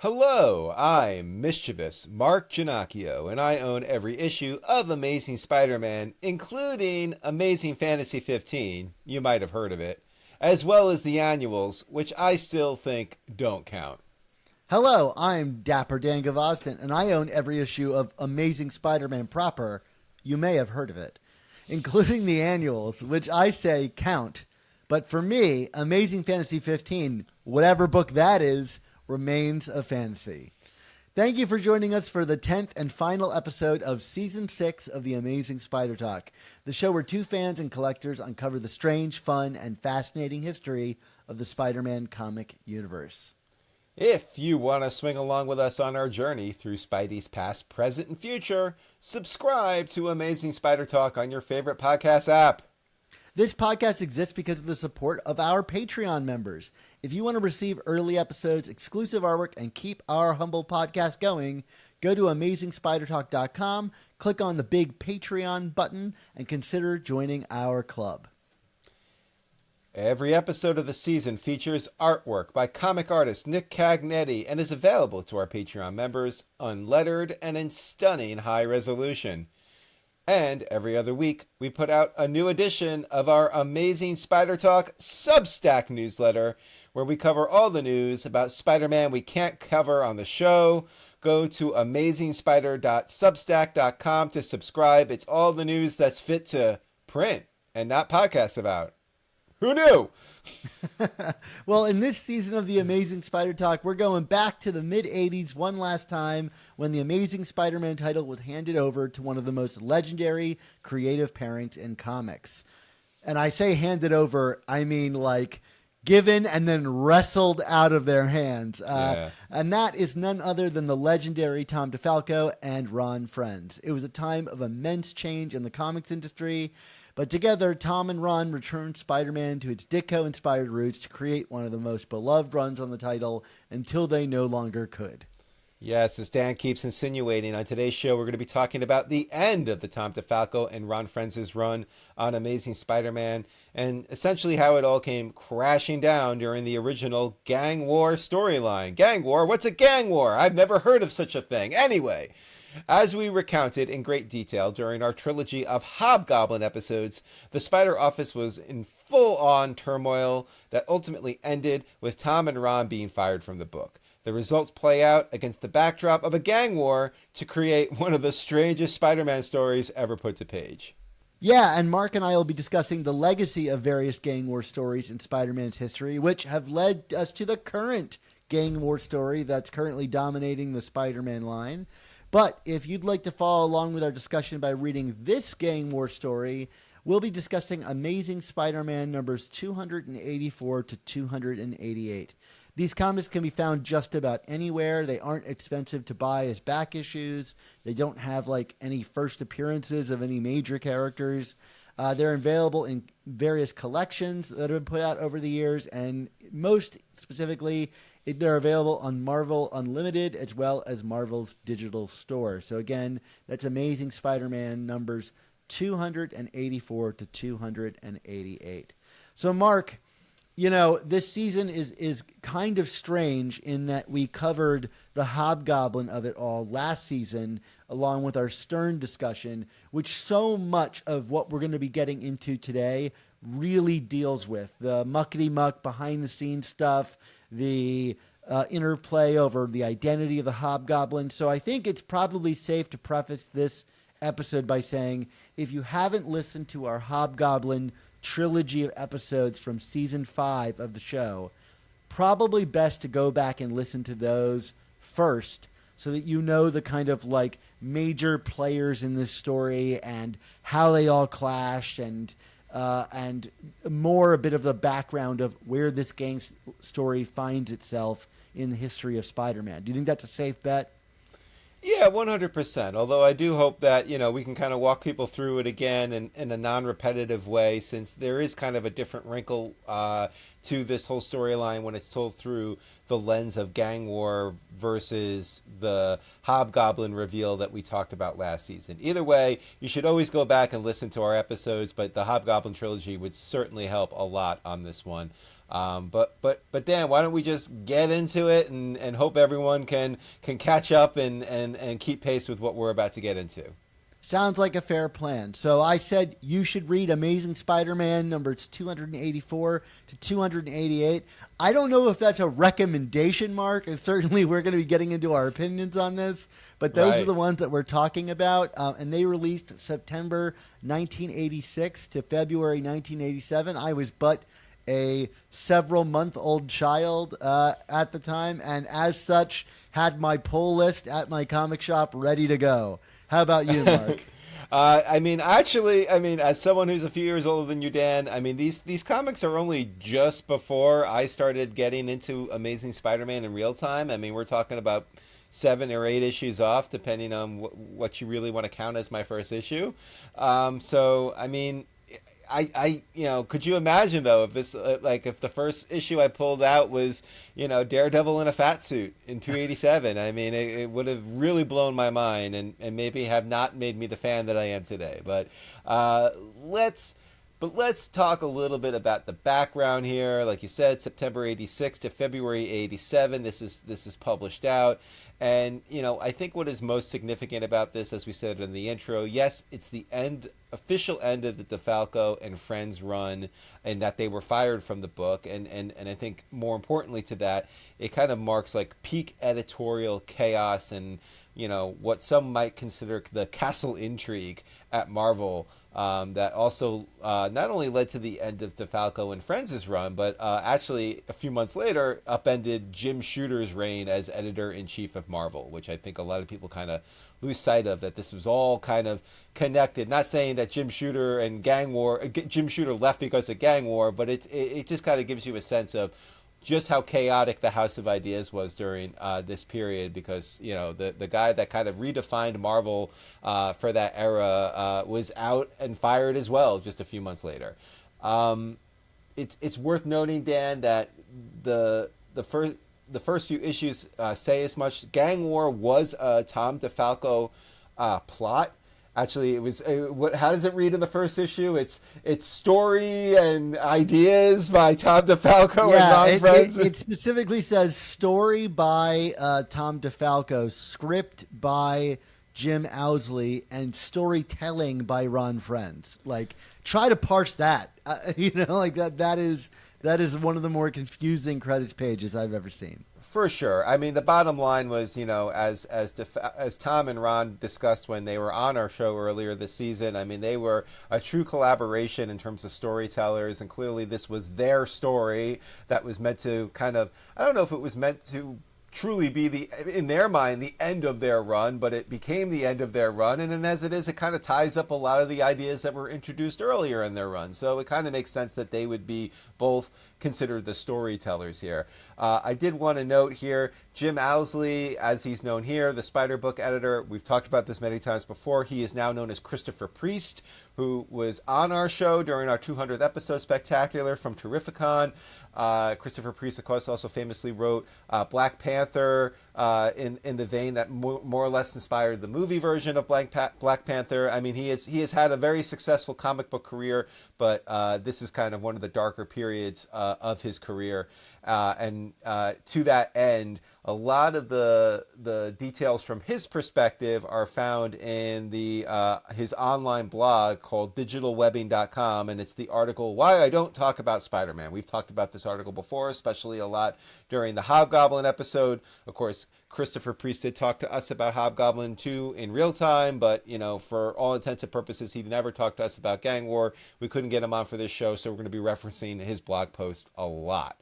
Hello, I'm mischievous Mark Giannacchio, and I own every issue of Amazing Spider-Man, including Amazing Fantasy 15, you might have heard of it, as well as the annuals, which I still think don't count. Hello, I'm Dapper Dan Gavoston, and I own every issue of Amazing Spider-Man proper. You may have heard of it, including the annuals, which I say count. But for me, Amazing Fantasy 15, whatever book that is, remains a fantasy. Thank you for joining us for the 10th and final episode of Season 6 of the Amazing Spider Talk, the show where two fans and collectors uncover the strange, fun, and fascinating history of the Spider-Man comic universe. If you want to swing along with us on our journey through Spidey's past, present, and future, subscribe to Amazing Spider Talk on your favorite podcast app. This podcast exists because of the support of our Patreon members. If you want to receive early episodes, exclusive artwork, and keep our humble podcast going, go to AmazingSpiderTalk.com, click on the big Patreon button, and consider joining our club. Every episode of the season features artwork by comic artist Nick Cagnetti and is available to our Patreon members unlettered and in stunning high resolution. And every other week, we put out a new edition of our Amazing Spider Talk Substack newsletter, where we cover all the news about Spider-Man we can't cover on the show. Go to amazingspider.substack.com to subscribe. It's all the news that's fit to print and not podcast about. Who knew? Well, in this season of the Amazing Spider Talk, we're going back to the mid-'80s one last time when the Amazing Spider-Man title was handed over to one of the most legendary creative parents in comics. And I say handed over, I mean like given and then wrestled out of their hands. And that is none other than the legendary Tom DeFalco and Ron Frenz. It was a time of immense change in the comics industry. But together, Tom and Ron returned Spider-Man to its Ditko-inspired roots to create one of the most beloved runs on the title until they no longer could. Yes, as Dan keeps insinuating, on today's show, we're going to be talking about the end of the Tom DeFalco and Ron Frenz's run on Amazing Spider-Man, and essentially how it all came crashing down during the original Gang War storyline. Gang War? What's a gang war? I've never heard of such a thing. Anyway, as we recounted in great detail during our trilogy of Hobgoblin episodes, the Spider Office was in full-on turmoil that ultimately ended with Tom and Ron being fired from the book. The results play out against the backdrop of a gang war to create one of the strangest Spider-Man stories ever put to page. Yeah, and Mark and I will be discussing the legacy of various gang war stories in Spider-Man's history, which have led us to the current gang war story that's currently dominating the Spider-Man line. But if you'd like to follow along with our discussion by reading this gang war story, we'll be discussing Amazing Spider-Man numbers 284 to 288. These comics can be found just about anywhere. They aren't expensive to buy as back issues. They don't have like any first appearances of any major characters. They're available in various collections that have been put out over the years, and most specifically, they're available on Marvel Unlimited as well as Marvel's digital store. So again, that's Amazing Spider-Man numbers 284 to 288. So Mark, you know, this season is kind of strange in that we covered the Hobgoblin of it all last season, along with our Stern discussion, which so much of what we're going to be getting into today really deals with. The muckety-muck behind-the-scenes stuff, the interplay over the identity of the Hobgoblin. So I think it's probably safe to preface this episode by saying, if you haven't listened to our Hobgoblin trilogy of episodes from season 5 of the show, probably best to go back and listen to those first so that you know the kind of like major players in this story and how they all clashed and more a bit of the background of where this gang story finds itself in the history of Spider-Man. Do you think that's a safe bet? Yeah, 100%. Although I do hope that, you know, we can kind of walk people through it again in a non-repetitive way, since there is kind of a different wrinkle to this whole storyline when it's told through the lens of gang war versus the Hobgoblin reveal that we talked about last season. Either way, you should always go back and listen to our episodes, but the Hobgoblin trilogy would certainly help a lot on this one. But Dan, why don't we just get into it and hope everyone can catch up and keep pace with what we're about to get into. Sounds like a fair plan. So I said you should read Amazing Spider-Man numbers 284 to 288. I don't know if that's a recommendation, Mark, and certainly we're going to be getting into our opinions on this, but those are the ones that we're talking about, and they released September 1986 to February 1987. I was but a several-month-old child at the time, and as such, had my pull list at my comic shop ready to go. How about you, Mark? As someone who's a few years older than you, Dan, these comics are only just before I started getting into Amazing Spider-Man in real time. We're talking about 7 or 8 issues off, depending on what you really want to count as my first issue. Could you imagine though if this if the first issue I pulled out was Daredevil in a fat suit in 287? It would have really blown my mind and maybe have not made me the fan that I am today. But let's talk a little bit about the background here. Like you said, September 86 to February 87. This is published out. And, I think what is most significant about this, as we said in the intro, yes, it's the official end of the DeFalco and Frenz run, and that they were fired from the book. And I think more importantly to that, it kind of marks like peak editorial chaos and, what some might consider the castle intrigue at Marvel, that also not only led to the end of DeFalco and Frenz's run, but actually a few months later upended Jim Shooter's reign as editor-in-chief of Marvel, which I think a lot of people kind of lose sight of, that this was all kind of connected. Not saying that Jim Shooter left because of gang war, but it just kind of gives you a sense of just how chaotic the House of Ideas was during this period, because the guy that kind of redefined Marvel for that era was out and fired as well just a few months later. It's worth noting, Dan, that the first few issues say as much. Gang War was a Tom DeFalco plot. Actually, it was. How does it read in the first issue? It's story and ideas by Tom DeFalco and Ron Frenz. It specifically says story by Tom DeFalco, script by Jim Owsley, and storytelling by Ron Frenz. Like, try to parse that. That is one of the more confusing credits pages I've ever seen. For sure. The bottom line was, as Tom and Ron discussed when they were on our show earlier this season, they were a true collaboration in terms of storytellers, and clearly this was their story that was meant to kind of, I don't know if it was meant to truly be in their mind, the end of their run, but it became the end of their run. And then as it is, it kind of ties up a lot of the ideas that were introduced earlier in their run. So it kind of makes sense that they would be both considered the storytellers here. I did want to note here, Jim Owsley, as he's known here, the Spider Book editor, we've talked about this many times before. He is now known as Christopher Priest, who was on our show during our 200th episode spectacular from Terrificon. Christopher Priest, of course, also famously wrote Black Panther in the vein that more or less inspired the movie version of Black Panther. He has had a very successful comic book career, but this is kind of one of the darker periods of his career. And to that end, a lot of the details from his perspective are found in his online blog called digitalwebbing.com, and it's the article Why I Don't Talk About Spider-Man. We've talked about this article before, especially a lot during the Hobgoblin episode. Of course, Christopher Priest did talk to us about Hobgoblin 2 in real time, but for all intents and purposes, he never talked to us about gang war. We couldn't get him on for this show, so we're going to be referencing his blog post a lot.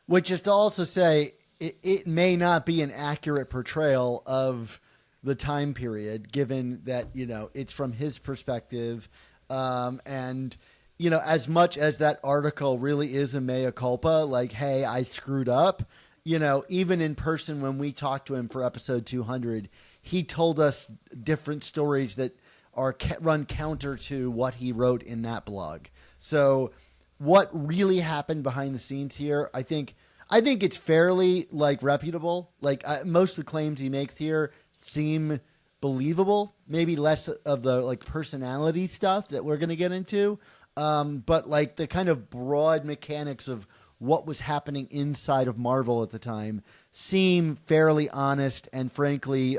Which is to also say, it may not be an accurate portrayal of the time period, given that, it's from his perspective. And, as much as that article really is a mea culpa, like, hey, I screwed up, even in person when we talked to him for episode 200, he told us different stories that are run counter to what he wrote in that blog. So what really happened behind the scenes here, I think it's fairly like reputable. Like most of the claims he makes here seem believable. Maybe less of the like personality stuff that we're going to get into, but like the kind of broad mechanics of what was happening inside of Marvel at the time seem fairly honest and frankly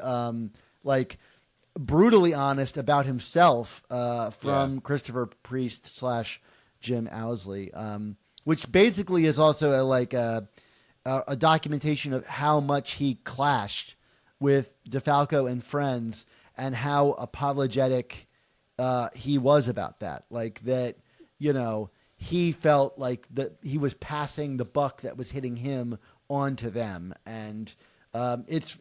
like brutally honest about himself Yeah. from Christopher Priest slash Jim Owsley, which basically is also a documentation of how much he clashed with DeFalco and Frenz and how apologetic he was about that. Like that, you know, he felt like that he was passing the buck that was hitting him onto them, and it's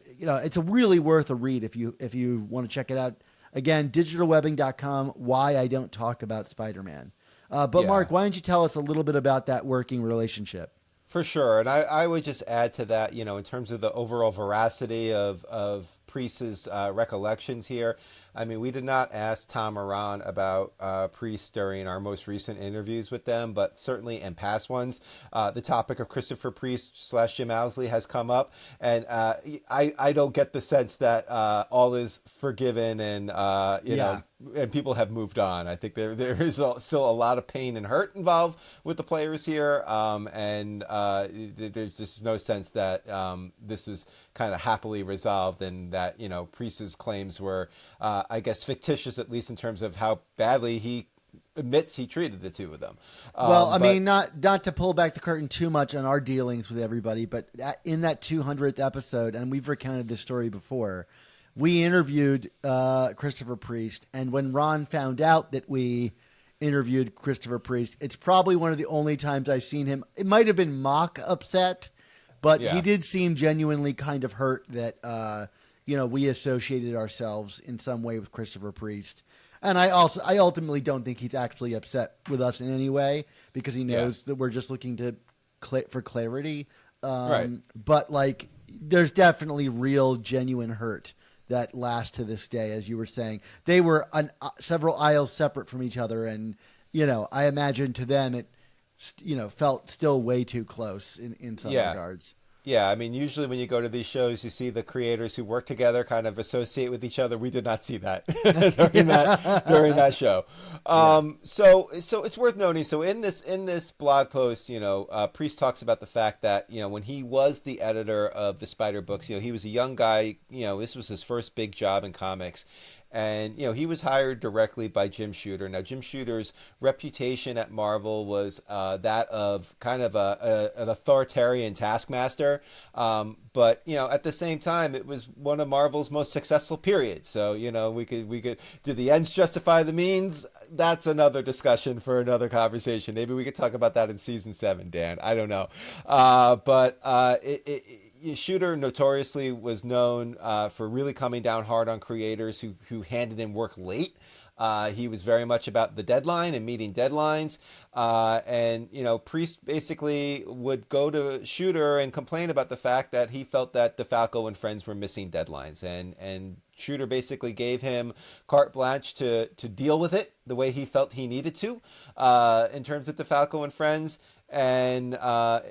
a really worth a read if you want to check it out. Again, digitalwebbing.com. Why I don't talk about Spider-Man. But Yeah. Mark, why don't you tell us a little bit about that working relationship? For sure. And I would just add to that, in terms of the overall veracity of Priest's recollections here. I mean, we did not ask Tom or Ron about Priest during our most recent interviews with them, but certainly in past ones, the topic of Christopher Priest slash Jim Owsley has come up. And I don't get the sense that all is forgiven and, Yeah. and people have moved on. I think there is still a lot of pain and hurt involved with the players here, and there's just no sense that this was kind of happily resolved, and that Priest's claims were, I guess, fictitious, at least in terms of how badly he admits he treated the two of them. Well, I But mean, not to pull back the curtain too much on our dealings with everybody, but in that 200th episode, and we've recounted this story before, we interviewed Christopher Priest, and when Ron found out that we interviewed Christopher Priest, it's probably one of the only times I've seen him. It might have been mock upset, but he yeah, did seem genuinely kind of hurt that we associated ourselves in some way with Christopher Priest. And I ultimately don't think he's actually upset with us in any way because he yeah, knows that we're just looking to for clarity. right. But like, there's definitely real, genuine hurt that lasts to this day. As you were saying, they were several aisles separate from each other, and I imagine to them it, felt still way too close in some Yeah. regards. Yeah, I mean, usually when you go to these shows, you see the creators who work together kind of associate with each other. We did not see that during that show. Yeah. So it's worth noting. So in this blog post, Priest talks about the fact that when he was the editor of the Spider books, he was a young guy. This was his first big job in comics. And he was hired directly by Jim Shooter. Now Jim Shooter's reputation at Marvel was that of kind of an authoritarian taskmaster, but at the same time it was one of Marvel's most successful periods. So we could do the ends justify the means? That's another discussion for another conversation. Maybe we could talk about that in season 7, Dan. I don't know, but Shooter notoriously was known for really coming down hard on creators who handed in work late. He was very much about the deadline and meeting deadlines. And Priest basically would go to Shooter and complain about the fact that he felt that DeFalco and Frenz were missing deadlines. And Shooter basically gave him carte blanche to deal with it the way he felt he needed to in terms of DeFalco and Frenz. And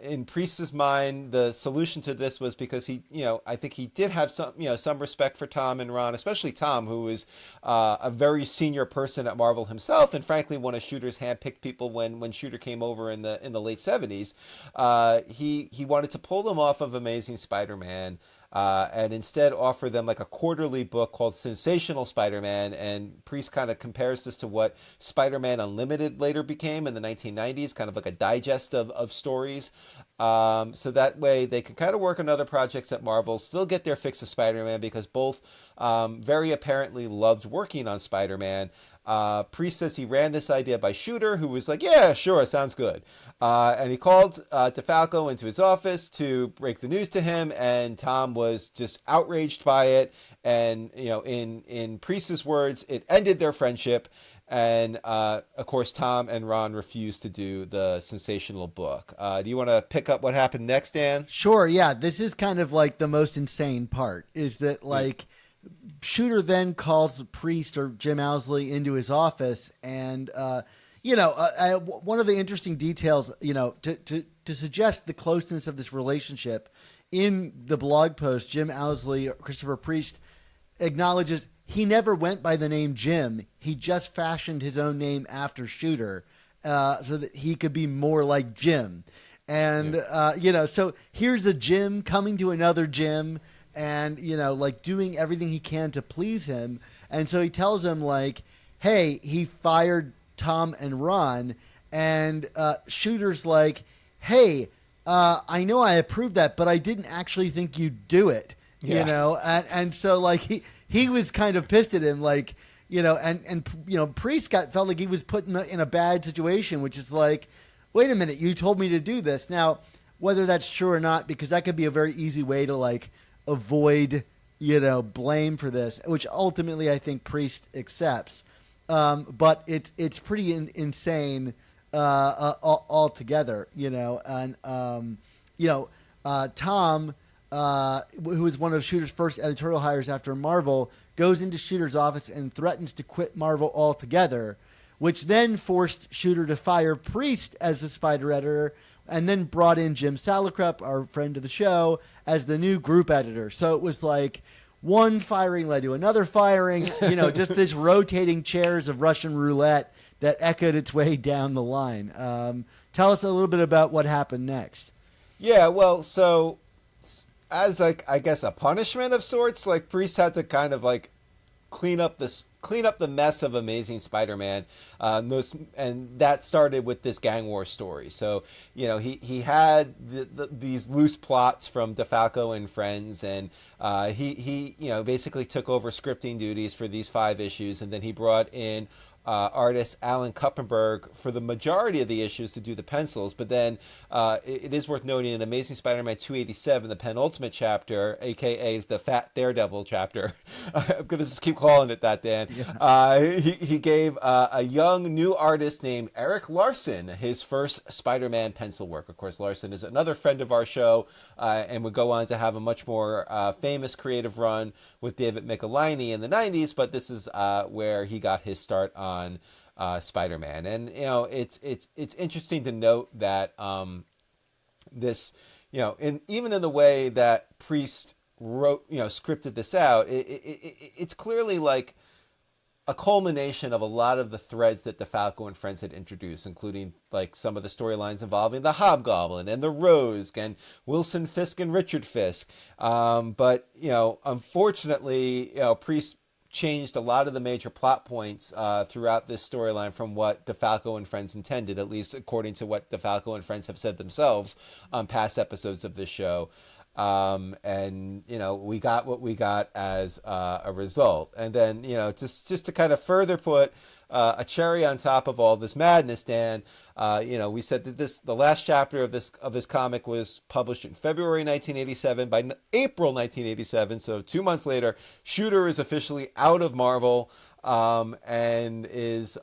in Priest's mind, the solution to this was because I think he did have some respect for Tom and Ron, especially Tom, who is a very senior person at Marvel himself, and frankly one of Shooter's handpicked people when Shooter came over in the late '70s. He wanted to pull them off of Amazing Spider-Man. And instead offer them like a quarterly book called Sensational Spider-Man. And Priest kind of compares this to what Spider-Man Unlimited later became in the 1990s, kind of like a digest of stories. So that way they can kind of work on other projects at Marvel, still get their fix of Spider-Man, because both very apparently loved working on Spider-Man. Priest says he ran this idea by Shooter, who was like, yeah, sure, sounds good. And he called DeFalco into his office to break the news to him, and Tom was just outraged by it. And, in Priest's words, it ended their friendship. And, of course, Tom and Ron refused to do the sensational book. Do you want to pick up what happened next, Dan? Sure. Yeah. This is kind of like the most insane part is that like Shooter then calls the Priest or Jim Owsley into his office and, One of the interesting details, to suggest the closeness of this relationship, in the blog post, Jim Owsley, Christopher Priest, acknowledges he never went by the name Jim. He just fashioned his own name after Shooter, so that he could be more like Jim. And, so here's a Jim coming to another Jim and, doing everything he can to please him. And so he tells him, hey, he fired Tom and Ron, and Shooter's like, hey, I know I approved that, but I didn't actually think you'd do it, and so he was kind of pissed at him, Priest felt like he was put in a bad situation, which is like, wait a minute, you told me to do this. Now, whether that's true or not, because that could be a very easy way to avoid, blame for this, which ultimately I think Priest accepts. But it's pretty insane altogether, and Tom, who was one of Shooter's first editorial hires after Marvel, goes into Shooter's office and threatens to quit Marvel altogether, which then forced Shooter to fire Priest as the Spider editor, and then brought in Jim Salicrup, our friend of the show, as the new group editor. So it was like one firing led to another firing, just this rotating chairs of Russian roulette that echoed its way down the line. Tell us a little bit about what happened next. Yeah, well, so as I guess a punishment of sorts, Priest had to kind of clean up the mess of Amazing Spider-Man, and that started with this gang war story. So he had these loose plots from DeFalco and Frenz, and he basically took over scripting duties for these 5 issues, and then he brought in artist Alan Kuppenberg for the majority of the issues to do the pencils. But then it is worth noting in Amazing Spider-Man 287, the penultimate chapter, aka the Fat Daredevil chapter, I'm going to just keep calling it that, Dan. Yeah. He gave a young new artist named Eric Larson his first Spider-Man pencil work. Of course, Larson is another friend of our show, and would go on to have a much more famous creative run with David Michelinie in the 90s, but this is where he got his start on Spider-Man. And it's interesting to note that this, even in the way that Priest wrote, scripted this out, it's clearly a culmination of a lot of the threads that DeFalco and Frenz had introduced, including some of the storylines involving the Hobgoblin and the Rogue and Wilson Fisk and Richard Fisk. But unfortunately, Priest changed a lot of the major plot points throughout this storyline from what DeFalco and Frenz intended, at least according to what DeFalco and Frenz have said themselves on past episodes of this show. And we got what we got as a result. And then just to kind of further put a cherry on top of all this madness, Dan, we said that the last chapter of this comic was published in February 1987. By April 1987, so 2 months later, Shooter is officially out of Marvel, and is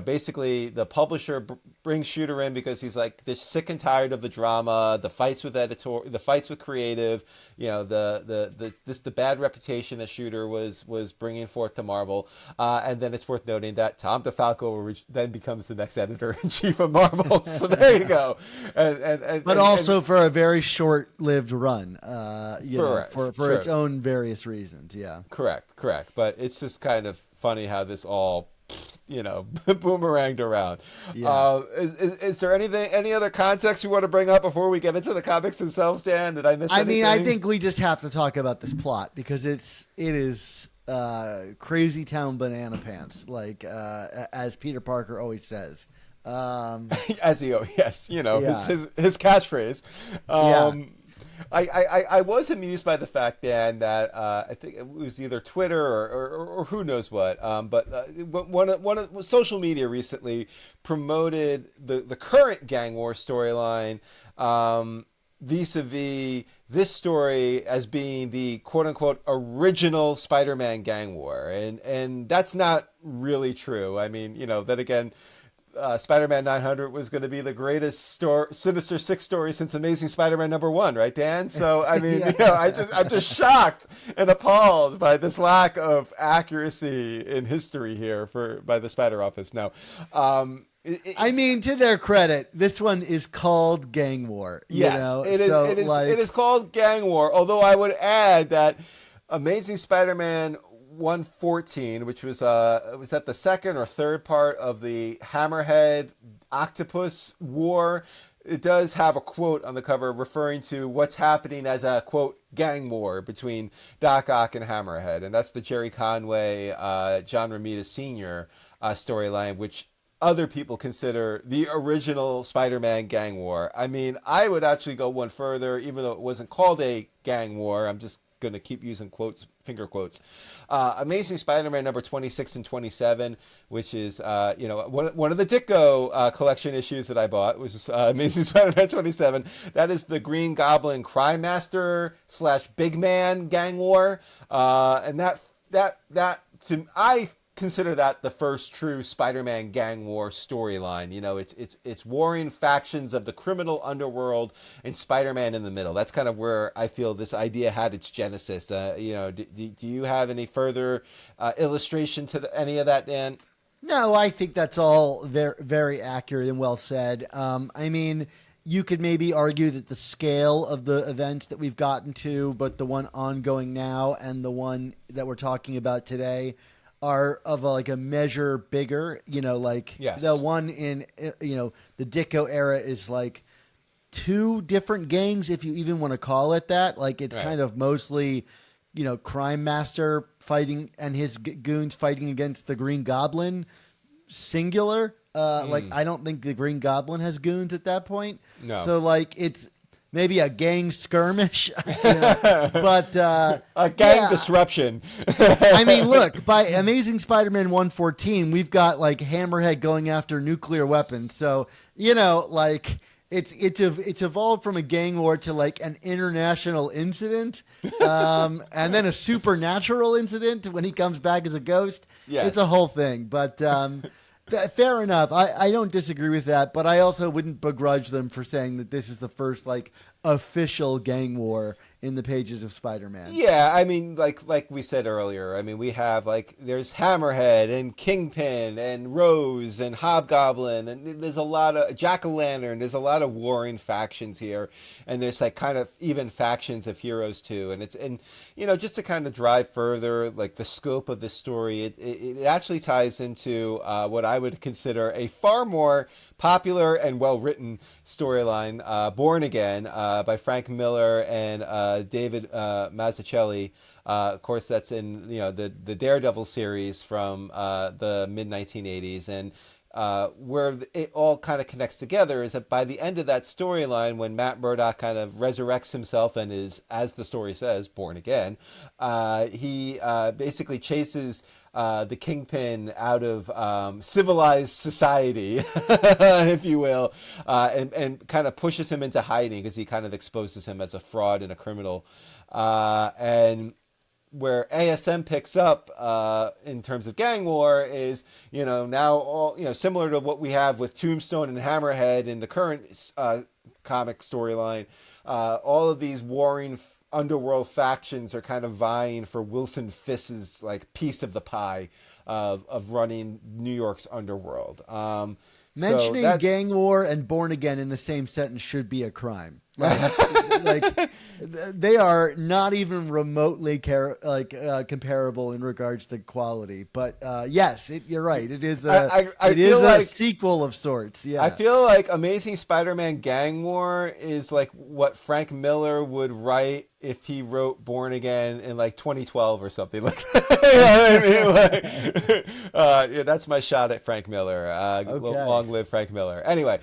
basically the publisher brings Shooter in because he's this sick and tired of the drama, the fights with the fights with creative, the bad reputation that Shooter was bringing forth to Marvel, and then it's worth noting that Tom DeFalco then becomes the next editor-in-chief of Marvel. So there you go, but also for a very short-lived run, for sure. its own various reasons. Yeah, correct. But it's just kind of funny how this all boomeranged around. Yeah. Is there any other context you want to bring up before we get into the comics themselves, Dan? Did I miss anything? I think we just have to talk about this plot because it is crazy town banana pants, as Peter Parker always says. As he always, yes, his catchphrase. I was amused by the fact, Dan, that I think it was either Twitter or who knows what, but one of social media recently promoted the current gang war storyline vis-a-vis this story as being the quote-unquote original Spider-Man gang war, and that's not really true. I mean, then again, Spider-Man 900 was going to be the greatest Sinister Six story since Amazing Spider-Man #1, right, Dan? So I mean, Yeah. I'm just shocked and appalled by this lack of accuracy in history here by the Spider Office. No, I mean, to their credit, this one is called Gang War. yes, it is. So It is. like, It is called Gang War. Although I would add that Amazing Spider-Man 114, which was that the second or third part of the Hammerhead Octopus War. It does have a quote on the cover referring to what's happening as a quote gang war between Doc Ock and Hammerhead, and that's the Jerry Conway, John Romita Sr. Storyline, which other people consider the original Spider-Man gang war. I mean, I would actually go one further, even though it wasn't called a gang war. I'm just going to keep using quotes, finger quotes. Amazing Spider-Man number 26 and 27, which is one of the Ditko collection issues that I bought, was Amazing Spider-Man 27. That is the Green Goblin Crime Master / Big Man gang war, and I consider that the first true Spider-Man gang war storyline. It's warring factions of the criminal underworld and Spider-Man in the middle. That's kind of where I feel this idea had its genesis. Do you have any further illustration to any of that, Dan? no, I think that's all very, very accurate and well said. I mean, you could maybe argue that the scale of the events that we've gotten to, but the one ongoing now and the one that we're talking about today, are of a measure bigger. Yes. The one in the Ditko era is like two different gangs, if you even want to call it that. Like, it's Right. kind of mostly Crime Master fighting and his goons fighting against the Green Goblin, singular. Like, I don't think the Green Goblin has goons at that point. No. So like, it's maybe a gang skirmish, but A gang disruption. I mean, look, by Amazing Spider-Man 114, we've got like Hammerhead going after nuclear weapons. So, like, it's evolved from a gang war to like an international incident, and then a supernatural incident when he comes back as a ghost. Yes. It's a whole thing. But fair enough. I don't disagree with that, but I also wouldn't begrudge them for saying that this is the first like official gang war in the pages of Spider-Man. Yeah, I mean, like we said earlier, I mean, we have there's Hammerhead and Kingpin and Rose and Hobgoblin, and there's a lot of Jack-o'-lantern. There's a lot of warring factions here, and there's like kind of even factions of heroes too. And just to kind of drive further like the scope of this story, it actually ties into what I would consider a far more popular and well-written storyline, Born Again, by Frank Miller and David Mazzucchelli. Of course, that's in the Daredevil series from the mid 1980s, and where it all kind of connects together is that by the end of that storyline, when Matt Murdock kind of resurrects himself and is, as the story says, born again, he basically chases the Kingpin out of civilized society, if you will, and kind of pushes him into hiding because he kind of exposes him as a fraud and a criminal. And where ASM picks up in terms of gang war is, now all, similar to what we have with Tombstone and Hammerhead in the current comic storyline, all of these warring underworld factions are kind of vying for Wilson Fisk's like piece of the pie of running New York's underworld. Mentioning gang war and Born Again in the same sentence should be a crime. Like they are not even remotely comparable in regards to quality. But yes, you're right. It is a sequel of sorts. Yeah, I feel like Amazing Spider-Man Gang War is like what Frank Miller would write if he wrote Born Again in like 2012 or something. Like, yeah, that's my shot at Frank Miller. Okay. Long live Frank Miller. Anyway.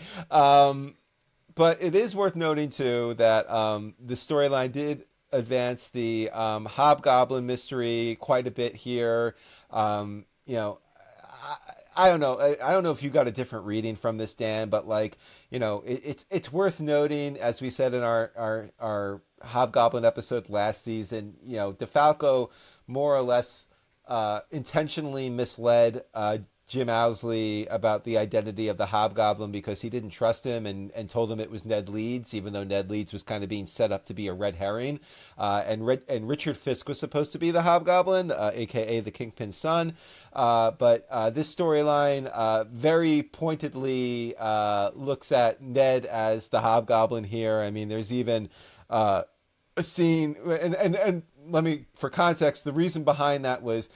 But it is worth noting, too, that the storyline did advance the Hobgoblin mystery quite a bit here. I don't know. I don't know if you got a different reading from this, Dan, but it's worth noting, as we said in our Hobgoblin episode last season, DeFalco more or less intentionally misled Jim Owsley about the identity of the Hobgoblin because he didn't trust him and told him it was Ned Leeds, even though Ned Leeds was kind of being set up to be a red herring. And Richard Fisk was supposed to be the Hobgoblin, aka the Kingpin's son. But this storyline very pointedly looks at Ned as the Hobgoblin here. I mean, there's even a scene, and let me, for context, the reason behind that was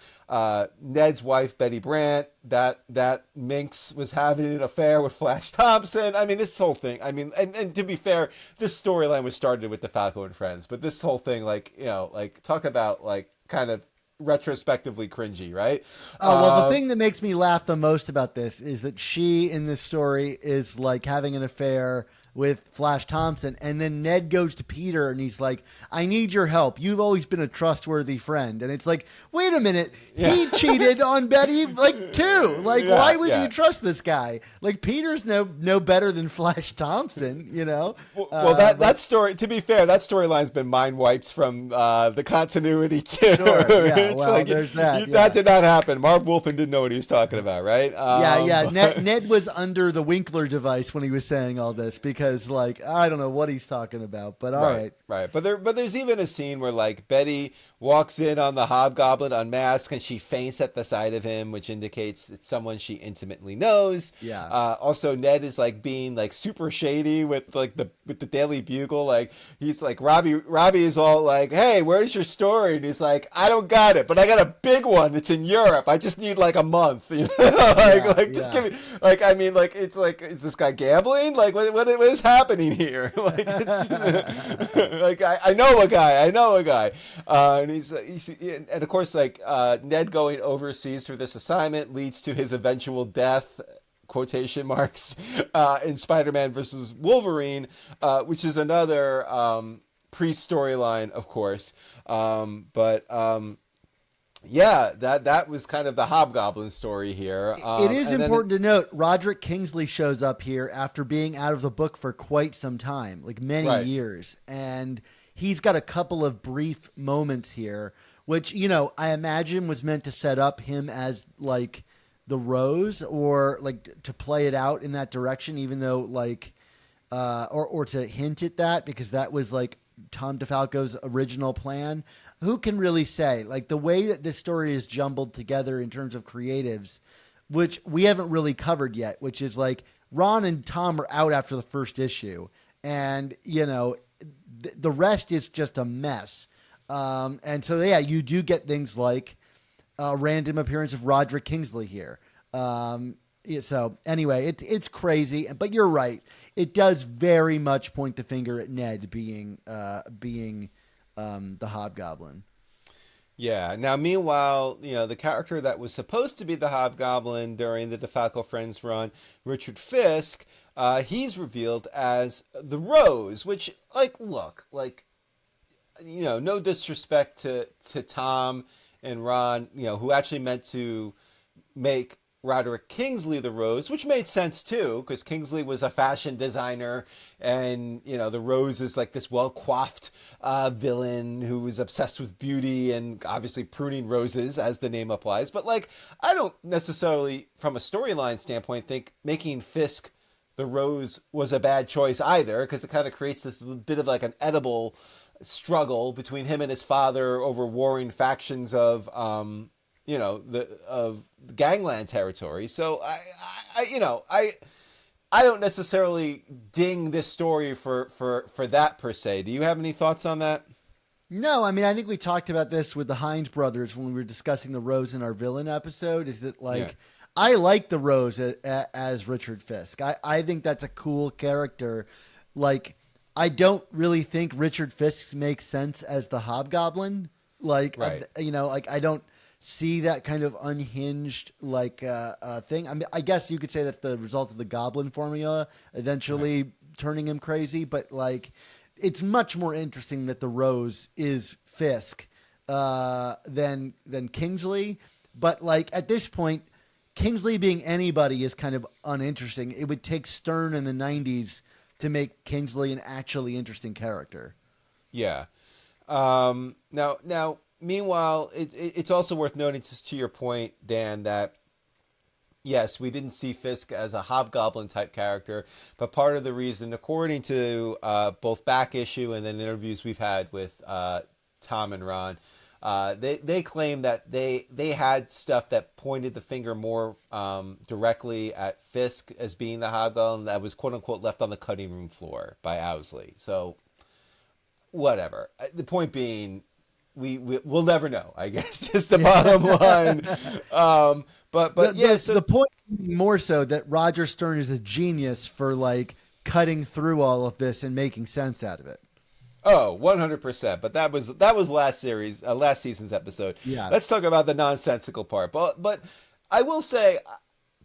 Ned's wife, Betty Brant, that minx was having an affair with Flash Thompson. I mean, this whole thing, I mean, and to be fair, this storyline was started with DeFalco and Frenz, but this whole thing, like, you know, like, talk about, like, kind of retrospectively cringy, right? Oh, well, the thing that makes me laugh the most about this is that she, in this story, is, like, having an affair with Flash Thompson, and then Ned goes to Peter and he's like, I need your help. You've always been a trustworthy friend. And it's like, wait a minute, he cheated on Betty, like, too. Like, why would you trust this guy? Like, Peter's no better than Flash Thompson, you know? Well, that story, to be fair, that storyline's been mind wiped from the continuity too. Sure, yeah, well, like, there's that. That did not happen. Marv Wolfman didn't know what he was talking about, right? Ned was under the Winkler device when he was saying all this, because like, I don't know what he's talking about, but all right. Right. But there's even a scene where, like, Betty walks in on the Hobgoblin unmasked and she faints at the sight of him, which indicates it's someone she intimately knows. Yeah. Also, Ned is, like, being, like, super shady with, like, with the Daily Bugle. Like, he's like, Robbie is all like, hey, where's your story? And he's like, I don't got it, but I got a big one. It's in Europe. I just need, like, a month. You know? Just give me, like, I mean, like, it's like, is this guy gambling? Like, what is happening here? Like, it's like, I know a guy, and he's and of course, like, Ned going overseas for this assignment leads to his eventual death, quotation marks, in Spider-Man versus Wolverine, which is another pre-storyline, of course, yeah, that was kind of the Hobgoblin story here. It is important to note, Roderick Kingsley shows up here after being out of the book for quite some time, like many years. And he's got a couple of brief moments here, which, you know, I imagine was meant to set up him as, like, the Rose, or, like, to play it out in that direction, even though, like, or to hint at that, because that was, like, Tom DeFalco's original plan. Who can really say? Like, the way that this story is jumbled together in terms of creatives, which we haven't really covered yet, which is like Ron and Tom are out after the first issue, and, you know, the rest is just a mess. And so, yeah, you do get things like a random appearance of Roderick Kingsley here. So anyway, it's crazy, but you're right. It does very much point the finger at Ned being the Hobgoblin. Yeah. Now, meanwhile, you know, the character that was supposed to be the Hobgoblin during the DeFalco Friends run, Richard Fisk, he's revealed as the Rose, which, like, look, like, you know, no disrespect to Tom and Ron, you know, who actually meant to make Roderick Kingsley the Rose, which made sense too, because Kingsley was a fashion designer, and, you know, the Rose is like this well-coiffed villain who was obsessed with beauty and obviously pruning roses, as the name applies. But, like, I don't necessarily, from a storyline standpoint, think making Fisk the Rose was a bad choice either, because it kind of creates this bit of, like, an edible struggle between him and his father over warring factions of you know, of gangland territory. So I don't necessarily ding this story for that per se. Do you have any thoughts on that? No, I mean, I think we talked about this with the Hines brothers when we were discussing the Rose in our villain episode, is that, like, I like the Rose as Richard Fisk. I think that's a cool character. Like, I don't really think Richard Fisk makes sense as the Hobgoblin. Like, you know, like, I don't see that kind of unhinged, like, thing. I mean, I guess you could say that's the result of the Goblin formula eventually turning him crazy, but, like, it's much more interesting that the Rose is Fisk than Kingsley. But, like, at this point, Kingsley being anybody is kind of uninteresting. It would take Stern in the 90s to make Kingsley an actually interesting character. Yeah. Now, meanwhile, it's also worth noting, just to your point, Dan, that Yes, we didn't see Fisk as a hobgoblin type character, but part of the reason, according to both back issue and then interviews we've had with Tom and Ron, they claim that they had stuff that pointed the finger more directly at Fisk as being the hobgoblin that was quote unquote left on the cutting room floor by Owsley. So whatever. The point being, we'll never know. I guess is the bottom line. But yeah. So The point more so that Roger Stern is a genius for like cutting through all of this and making sense out of it. oh, 100%. But that was last season's episode. Yeah. Let's talk about the nonsensical part. But I will say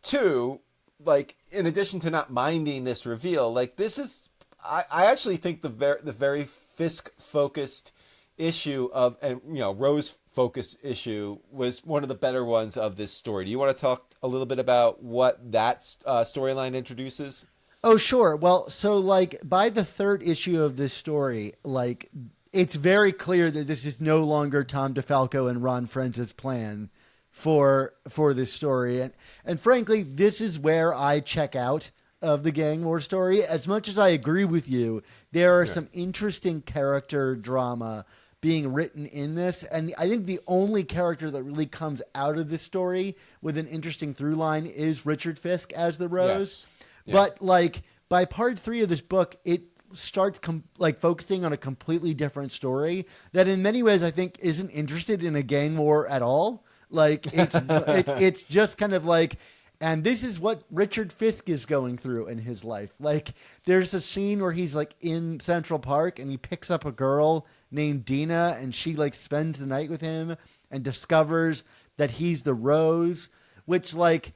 too, like in addition to not minding this reveal, like this is I actually think the very Fisk focused issue of, and Rose focus issue was one of the better ones of this story. Do you want to talk a little bit about what that storyline introduces? Oh, sure. Well, so like by the third issue of this story, like it's very clear that this is no longer Tom DeFalco and Ron Frenz's plan for this story. And frankly, this is where I check out of the gang war story. As much as I agree with you, there are some interesting character drama being written in this. And I think the only character that really comes out of this story with an interesting through line is Richard Fisk as the Rose. Yes. Yeah. But like by part 3 of this book, it starts like focusing on a completely different story that in many ways I think isn't interested in a gang war at all. Like it's just kind of like, and this is what Richard Fisk is going through in his life. Like there's a scene where he's like in Central Park and he picks up a girl named Dina and she like spends the night with him and discovers that he's the Rose, which like,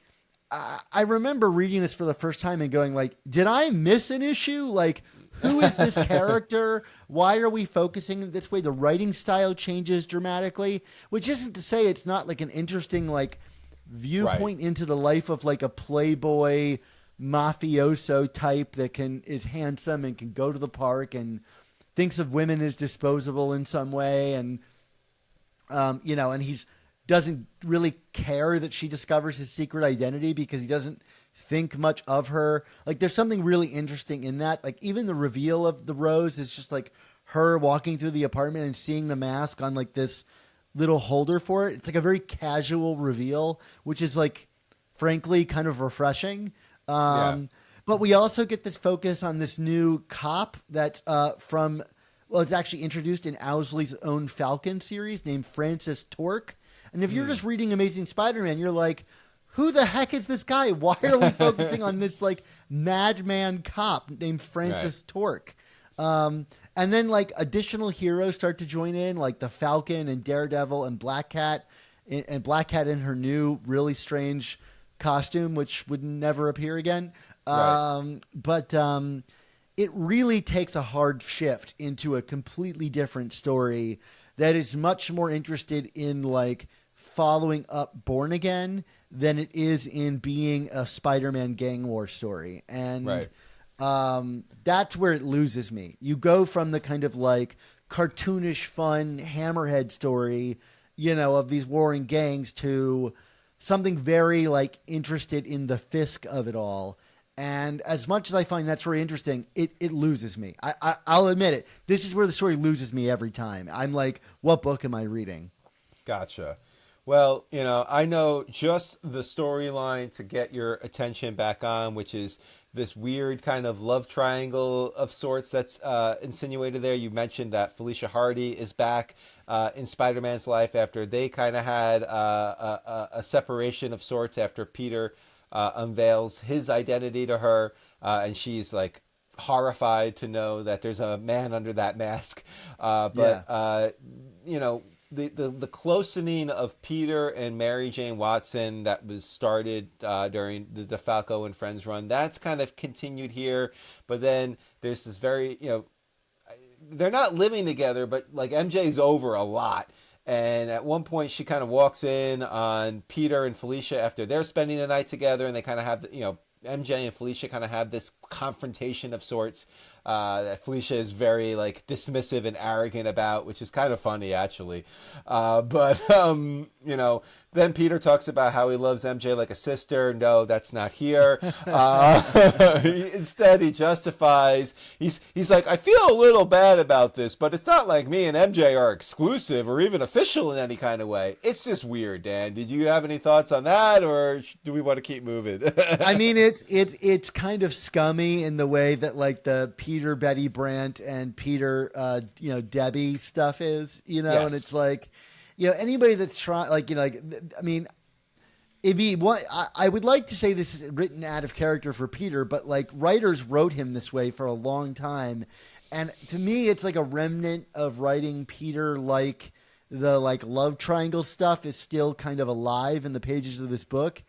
I remember reading this for the first time and going like, did I miss an issue? Like, who is this character? Why are we focusing this way? The writing style changes dramatically, which isn't to say it's not like an interesting like viewpoint into the life of like a playboy mafioso type that is handsome and can go to the park and thinks of women as disposable in some way. And, and he's doesn't really care that she discovers his secret identity because he doesn't think much of her. Like there's something really interesting in that. Like even the reveal of the Rose is just like her walking through the apartment and seeing the mask on like this little holder for it. It's like a very casual reveal, which is like, frankly, kind of refreshing. But we also get this focus on this new cop that's it's actually introduced in Owsley's own Falcon series named Francis Torque. And if you're just reading Amazing Spider-Man, you're like, who the heck is this guy? Why are we focusing on this like madman cop named Francis Torque? And then like additional heroes start to join in, like the Falcon and Daredevil and Black Cat, and Black Cat in her new really strange costume, which would never appear again. But it really takes a hard shift into a completely different story that is much more interested in like following up Born Again than it is in being a Spider-Man gang war story. And that's where it loses me. You go from the kind of like cartoonish, fun Hammerhead story, of these warring gangs to something very like interested in the Fisk of it all. And as much as I find that's very interesting, it loses me. I'll admit it. This is where the story loses me every time. I'm like, what book am I reading? Gotcha. Well, I know just the storyline to get your attention back on, which is this weird kind of love triangle of sorts that's insinuated there. You mentioned that Felicia Hardy is back in Spider-Man's life after they kind of had a separation of sorts after Peter unveils his identity to her, and she's like horrified to know that there's a man under that mask. The closening of Peter and Mary Jane Watson that was started during the DeFalco and Frenz run, that's kind of continued here. But then there's this very, they're not living together, but like MJ's over a lot. And at one point she kind of walks in on Peter and Felicia after they're spending the night together, and they kind of have, MJ and Felicia kind of have this confrontation of sorts. that Felicia is very like dismissive and arrogant about, which is kind of funny actually. But you know, then Peter talks about how he loves MJ like a sister. No, that's not here. Instead, he justifies. He's like, I feel a little bad about this, but it's not like me and MJ are exclusive or even official in any kind of way. It's just weird, Dan. Did you have any thoughts on that, or do we want to keep moving? I mean, it's kind of scummy in the way that like the Peter Betty Brant and Peter Debbie stuff is, Yes. and it's like, anybody that's trying, like, I mean, it'd be what I would like to say this is written out of character for Peter, but like writers wrote him this way for a long time. And to me, it's like a remnant of writing Peter, like the like love triangle stuff is still kind of alive in the pages of this book.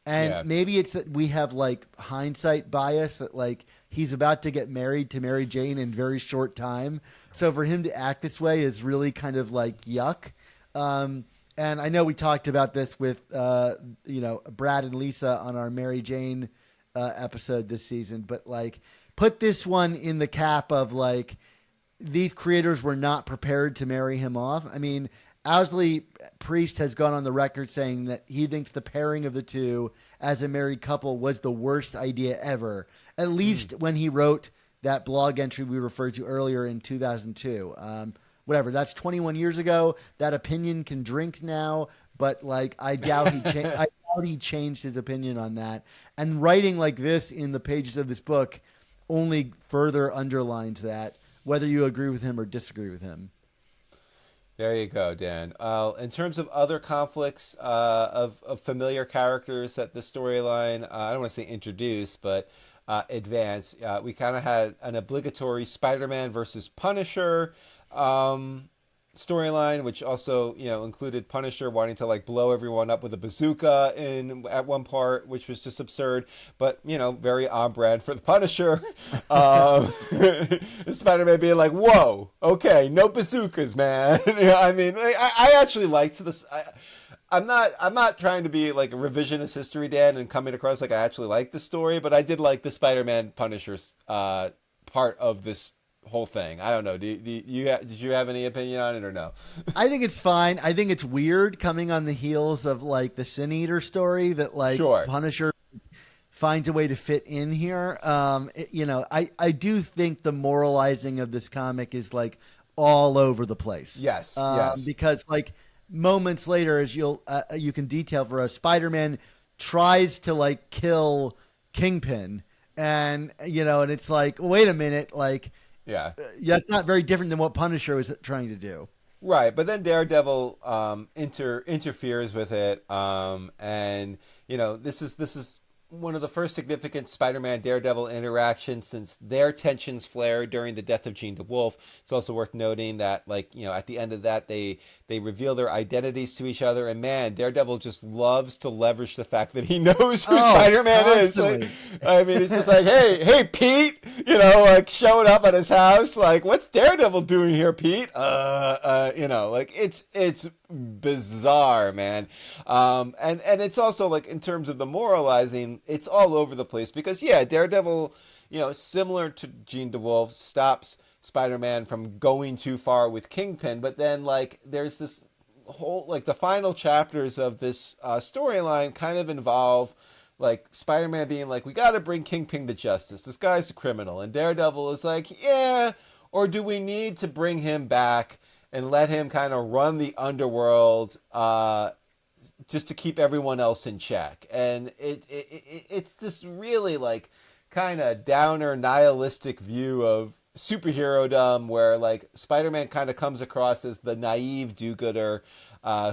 And Yeah. maybe it's that we have like hindsight bias that like he's about to get married to Mary Jane in very short time. So for him to act this way is really kind of like yuck. And I know we talked about this with, Brad and Lisa on our Mary Jane episode this season, but like put this one in the cap of like these creators were not prepared to marry him off. I mean, Owsley Priest has gone on the record saying that he thinks the pairing of the two as a married couple was the worst idea ever, at least when he wrote that blog entry we referred to earlier in 2002. Whatever, that's 21 years ago. That opinion can drink now, but like I doubt he changed his opinion on that. And writing like this in the pages of this book only further underlines that, whether you agree with him or disagree with him. There you go, Dan. In terms of other conflicts of familiar characters that the storyline, I don't want to say introduce, but advance, we kind of had an obligatory Spider-Man versus Punisher storyline, which also included Punisher wanting to like blow everyone up with a bazooka at one part, which was just absurd, but very on brand for the Punisher. Spider-Man being like, "Whoa, okay, no bazookas, man." I mean, I actually liked this. I'm not trying to be like a revisionist history, Dan, and coming across like I actually like the story, but I did like the Spider-Man Punisher's part of this whole thing. I don't know. Did you have any opinion on it or no? I think it's fine. I think it's weird coming on the heels of like the Sin Eater story that like Sure. Punisher finds a way to fit in here. I do think the moralizing of this comic is like all over the place. Yes. Yes. Because like moments later, as you can detail for us, Spider-Man tries to like kill Kingpin, and and it's like, wait a minute, like. Yeah. That's not very different than what Punisher was trying to do. Right, but then Daredevil interferes with it, and this is one of the first significant Spider-Man Daredevil interactions since their tensions flared during the death of Jean DeWolf. It's also worth noting that, like, at the end of that, they reveal their identities to each other, and man, Daredevil just loves to leverage the fact that he knows who Spider-Man is. Like, I mean, it's just like, hey, Pete, like showing up at his house, like, what's Daredevil doing here, Pete? Like it's bizarre, man. And it's also like in terms of the moralizing, it's all over the place because Daredevil, similar to Jean DeWolf, stops Spider-Man from going too far with Kingpin, but then like there's this whole like the final chapters of this storyline kind of involve like Spider-Man being like, we got to bring Kingpin to justice. This guy's a criminal, and Daredevil is like, yeah, or do we need to bring him back and let him kind of run the underworld just to keep everyone else in check? And it's this really like kind of downer nihilistic view of superhero-dom where like Spider-Man kind of comes across as the naive do-gooder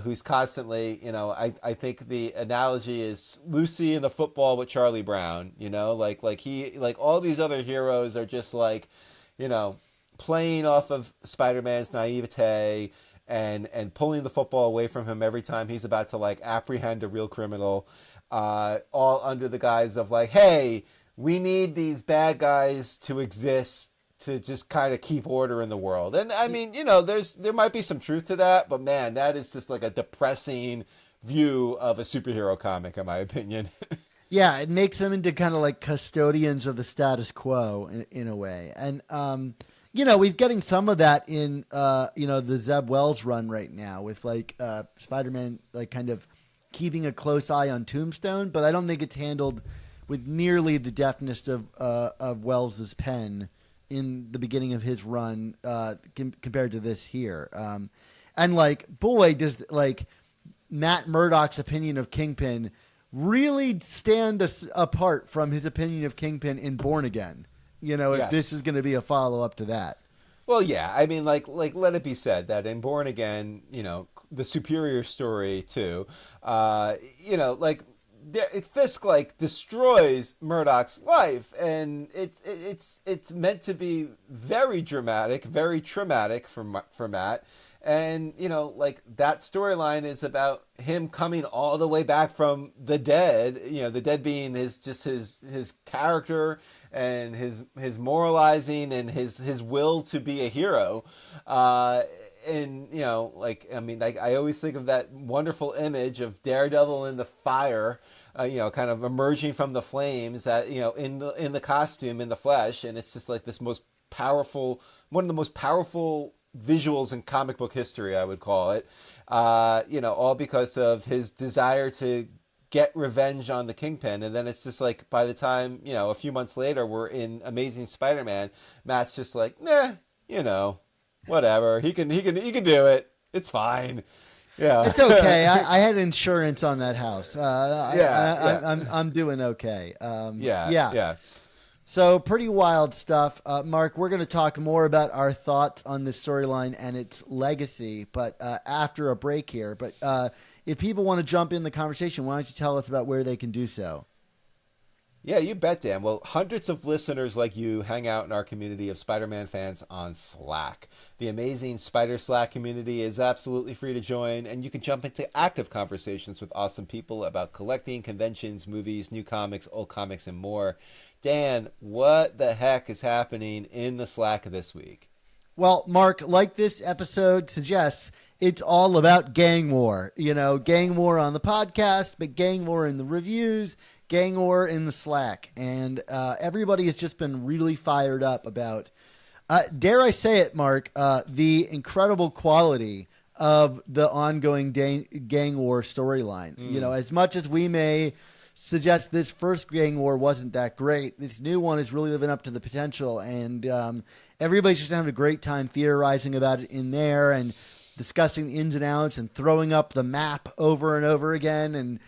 who's constantly, I think the analogy is Lucy in the football with Charlie Brown, like he, like all these other heroes are just like, playing off of Spider-Man's naivete and pulling the football away from him every time he's about to like apprehend a real criminal, all under the guise of like, hey, we need these bad guys to exist to just kind of keep order in the world. And I mean, there might be some truth to that, but man, that is just like a depressing view of a superhero comic, in my opinion. Yeah, it makes them into kind of like custodians of the status quo in a way. And, we're getting some of that in, the Zeb Wells run right now with like Spider-Man, like kind of keeping a close eye on Tombstone, but I don't think it's handled with nearly the deftness of Wells's pen in the beginning of his run compared to this here. And like, boy, does like Matt Murdock's opinion of Kingpin really stand apart from his opinion of Kingpin in Born Again. If this Yes. is going to be a follow up to that. Well, yeah. I mean, like let it be said that in Born Again, the superior story too, like Fisk like destroys Murdoch's life, and it's meant to be very dramatic, very traumatic for Matt. And like that storyline is about him coming all the way back from the dead. The dead being his character and his moralizing and his will to be a hero. And like I mean, like I always think of that wonderful image of Daredevil in the fire, kind of emerging from the flames, that in the costume, in the flesh, and it's just like this most powerful, one of the most powerful visuals in comic book history, I would call it. All because of his desire to get revenge on the Kingpin. And then it's just like, by the time, a few months later, we're in Amazing Spider-Man, Matt's just like, nah, whatever. He can do it. It's fine. Yeah. It's okay. I had insurance on that house. Yeah. I'm doing okay. Yeah. Yeah. Yeah. So pretty wild stuff. Mark, we're going to talk more about our thoughts on this storyline and its legacy, but after a break here. But if people want to jump in the conversation, why don't you tell us about where they can do so? Yeah, you bet, Dan. Well, hundreds of listeners like you hang out in our community of Spider-Man fans on Slack. The amazing Spider Slack community is absolutely free to join, and you can jump into active conversations with awesome people about collecting, conventions, movies, new comics, old comics, and more. Dan, what the heck is happening in the Slack this week? Well, Mark, like this episode suggests, it's all about gang war. Gang war on the podcast, but gang war in the reviews, gang war in the Slack. And everybody has just been really fired up about, dare I say it, Mark, the incredible quality of the ongoing gang war storyline. As much as we may suggest this first gang war wasn't that great, this new one is really living up to the potential, and everybody's just having a great time theorizing about it in there and discussing the ins and outs and throwing up the map over and over again and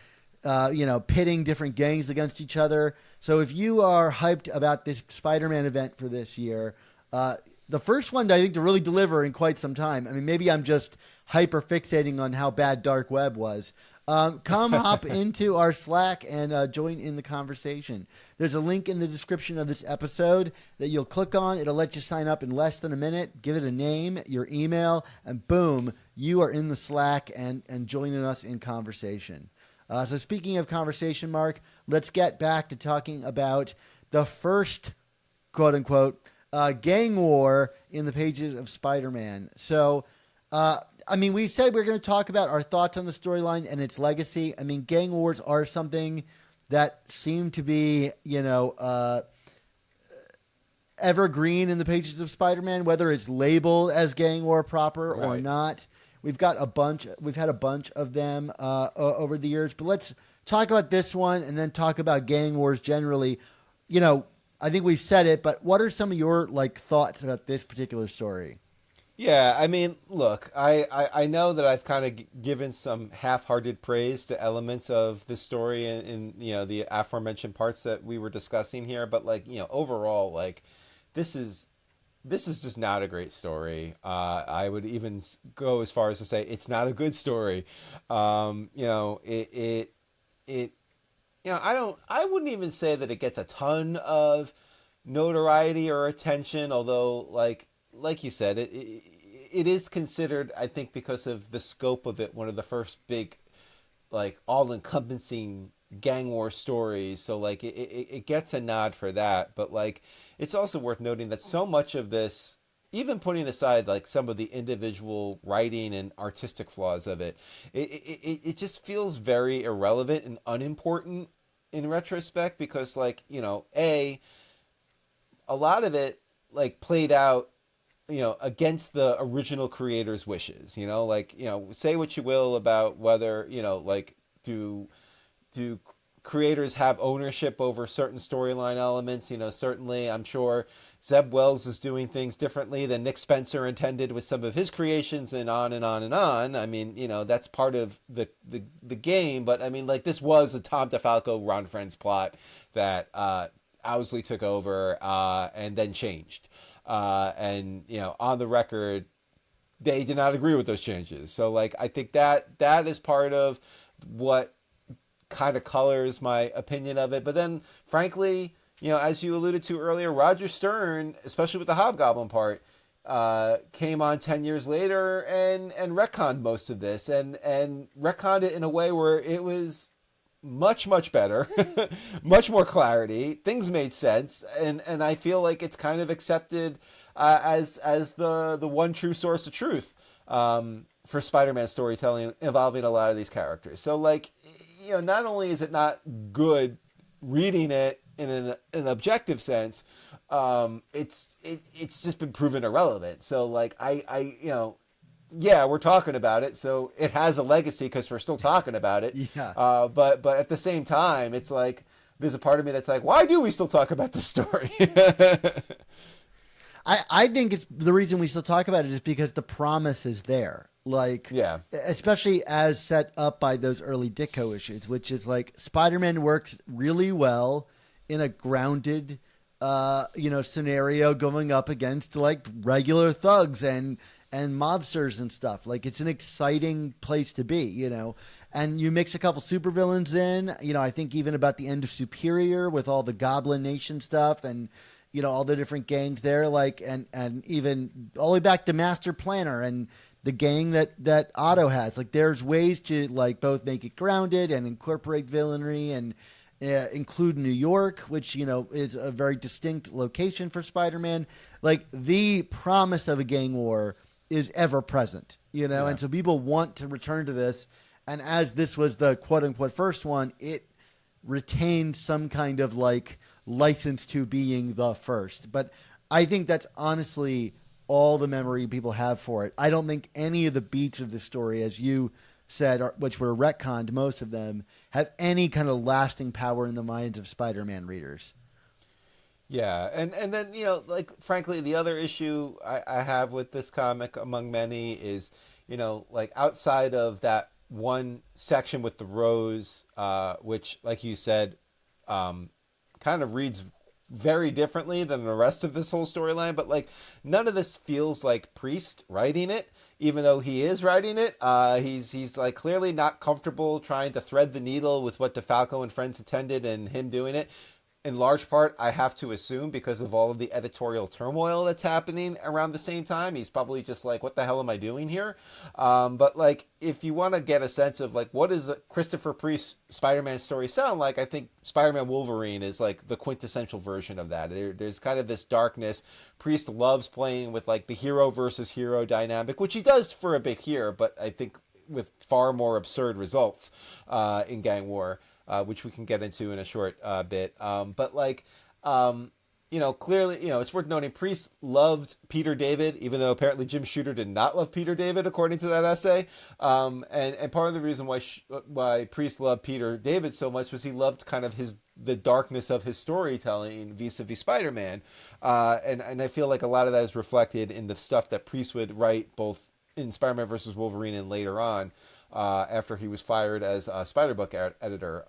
pitting different gangs against each other. So if you are hyped about this Spider-Man event for this year, the first one I think to really deliver in quite some time. I mean, maybe I'm just hyper fixating on how bad Dark Web was. Come hop into our Slack and join in the conversation. There's a link in the description of this episode that you'll click on. It'll let you sign up in less than a minute, give it a name, your email, and boom, you are in the Slack and joining us in conversation. So speaking of conversation, Mark, let's get back to talking about the first, quote unquote, gang war in the pages of Spider-Man. So, we said we're going to talk about our thoughts on the storyline and its legacy. I mean, gang wars are something that seem to be, evergreen in the pages of Spider-Man, whether it's labeled as gang war proper or not. We've had a bunch of them over the years, but let's talk about this one and then talk about gang wars generally. I think we've said it, but what are some of your thoughts about this particular story? Yeah, I mean, look, I know that I've kind of given some half-hearted praise to elements of the story in the aforementioned parts that we were discussing here, but overall, this is just not a great story. I would even go as far as to say it's not a good story. I wouldn't even say that it gets a ton of notoriety or attention, although like you said, it is considered, I think, because of the scope of it, one of the first big, all-encompassing gang war stories. So, it gets a nod for that. But, it's also worth noting that so much of this, even putting aside, some of the individual writing and artistic flaws of it, it just feels very irrelevant and unimportant in retrospect because, like, a lot of it like played out, against the original creator's wishes. Like, say what you will about whether, like, do creators have ownership over certain storyline elements. Certainly I'm sure Zeb Wells is doing things differently than Nick Spencer intended with some of his creations, and on and on and on. I mean, that's part of the game. But I mean, like, this was a Tom DeFalco Ron Frenz plot that Owsley took over and then changed. And on the record, they did not agree with those changes. So, like, I think that is part of what kind of colors my opinion of it. But then, frankly, as you alluded to earlier, Roger Stern, especially with the Hobgoblin part, came on 10 years later and retconned most of this, and retconned it in a way where it was much better, much more clarity. Things made sense, and I feel like it's kind of accepted as the one true source of truth for Spider-Man storytelling involving a lot of these characters. So, like, not only is it not good reading it in an objective sense, it's just been proven irrelevant. So, like, yeah, we're talking about it, so it has a legacy because we're still talking about it. Yeah. But at the same time, it's like there's a part of me that's like, why do we still talk about this story? I think it's the reason we still talk about it is because the promise is there. Like, Yeah. especially as set up by those early Ditko issues, which is like Spider-Man works really well in a grounded, scenario going up against like regular thugs and mobsters and stuff. Like, it's an exciting place to be, and you mix a couple supervillains in, I think even about the end of Superior with all the Goblin Nation stuff and, all the different gangs there, like, and even all the way back to Master Planner and the gang that Otto has. Like, there's ways to like both make it grounded and incorporate villainy and include New York, which, is a very distinct location for Spider-Man. Like, the promise of a gang war is ever present, Yeah. and so people want to return to this. And as this was the quote unquote first one, it retained some kind of like license to being the first. But I think that's honestly all the memory people have for it. I don't think any of the beats of the story, as you said, which were retconned, most of them, have any kind of lasting power in the minds of Spider-Man readers. Yeah, and then, like, frankly, the other issue I have with this comic, among many, is, like, outside of that one section with the rose, which, like you said, kind of reads very differently than the rest of this whole storyline, but like none of this feels like Priest writing it, even though he is writing it. He's like clearly not comfortable trying to thread the needle with what DeFalco and Frenz intended and him doing it. In large part, I have to assume because of all of the editorial turmoil that's happening around the same time. He's probably just like, what the hell am I doing here? But like, if you want to get a sense of like, what does a Christopher Priest Spider-Man story sound like? I think Spider-Man Wolverine is like the quintessential version of that. There's kind of this darkness. Priest loves playing with like the hero versus hero dynamic, which he does for a bit here, but I think with far more absurd results in Gang War. Which we can get into in a short bit. But like, clearly, it's worth noting Priest loved Peter David, even though apparently Jim Shooter did not love Peter David, according to that essay. And part of the reason why Priest loved Peter David so much was he loved kind of the darkness of his storytelling vis-a-vis Spider-Man. And I feel like a lot of that is reflected in the stuff that Priest would write both in Spider-Man versus Wolverine and later on. After he was fired as a Spider-Book editor.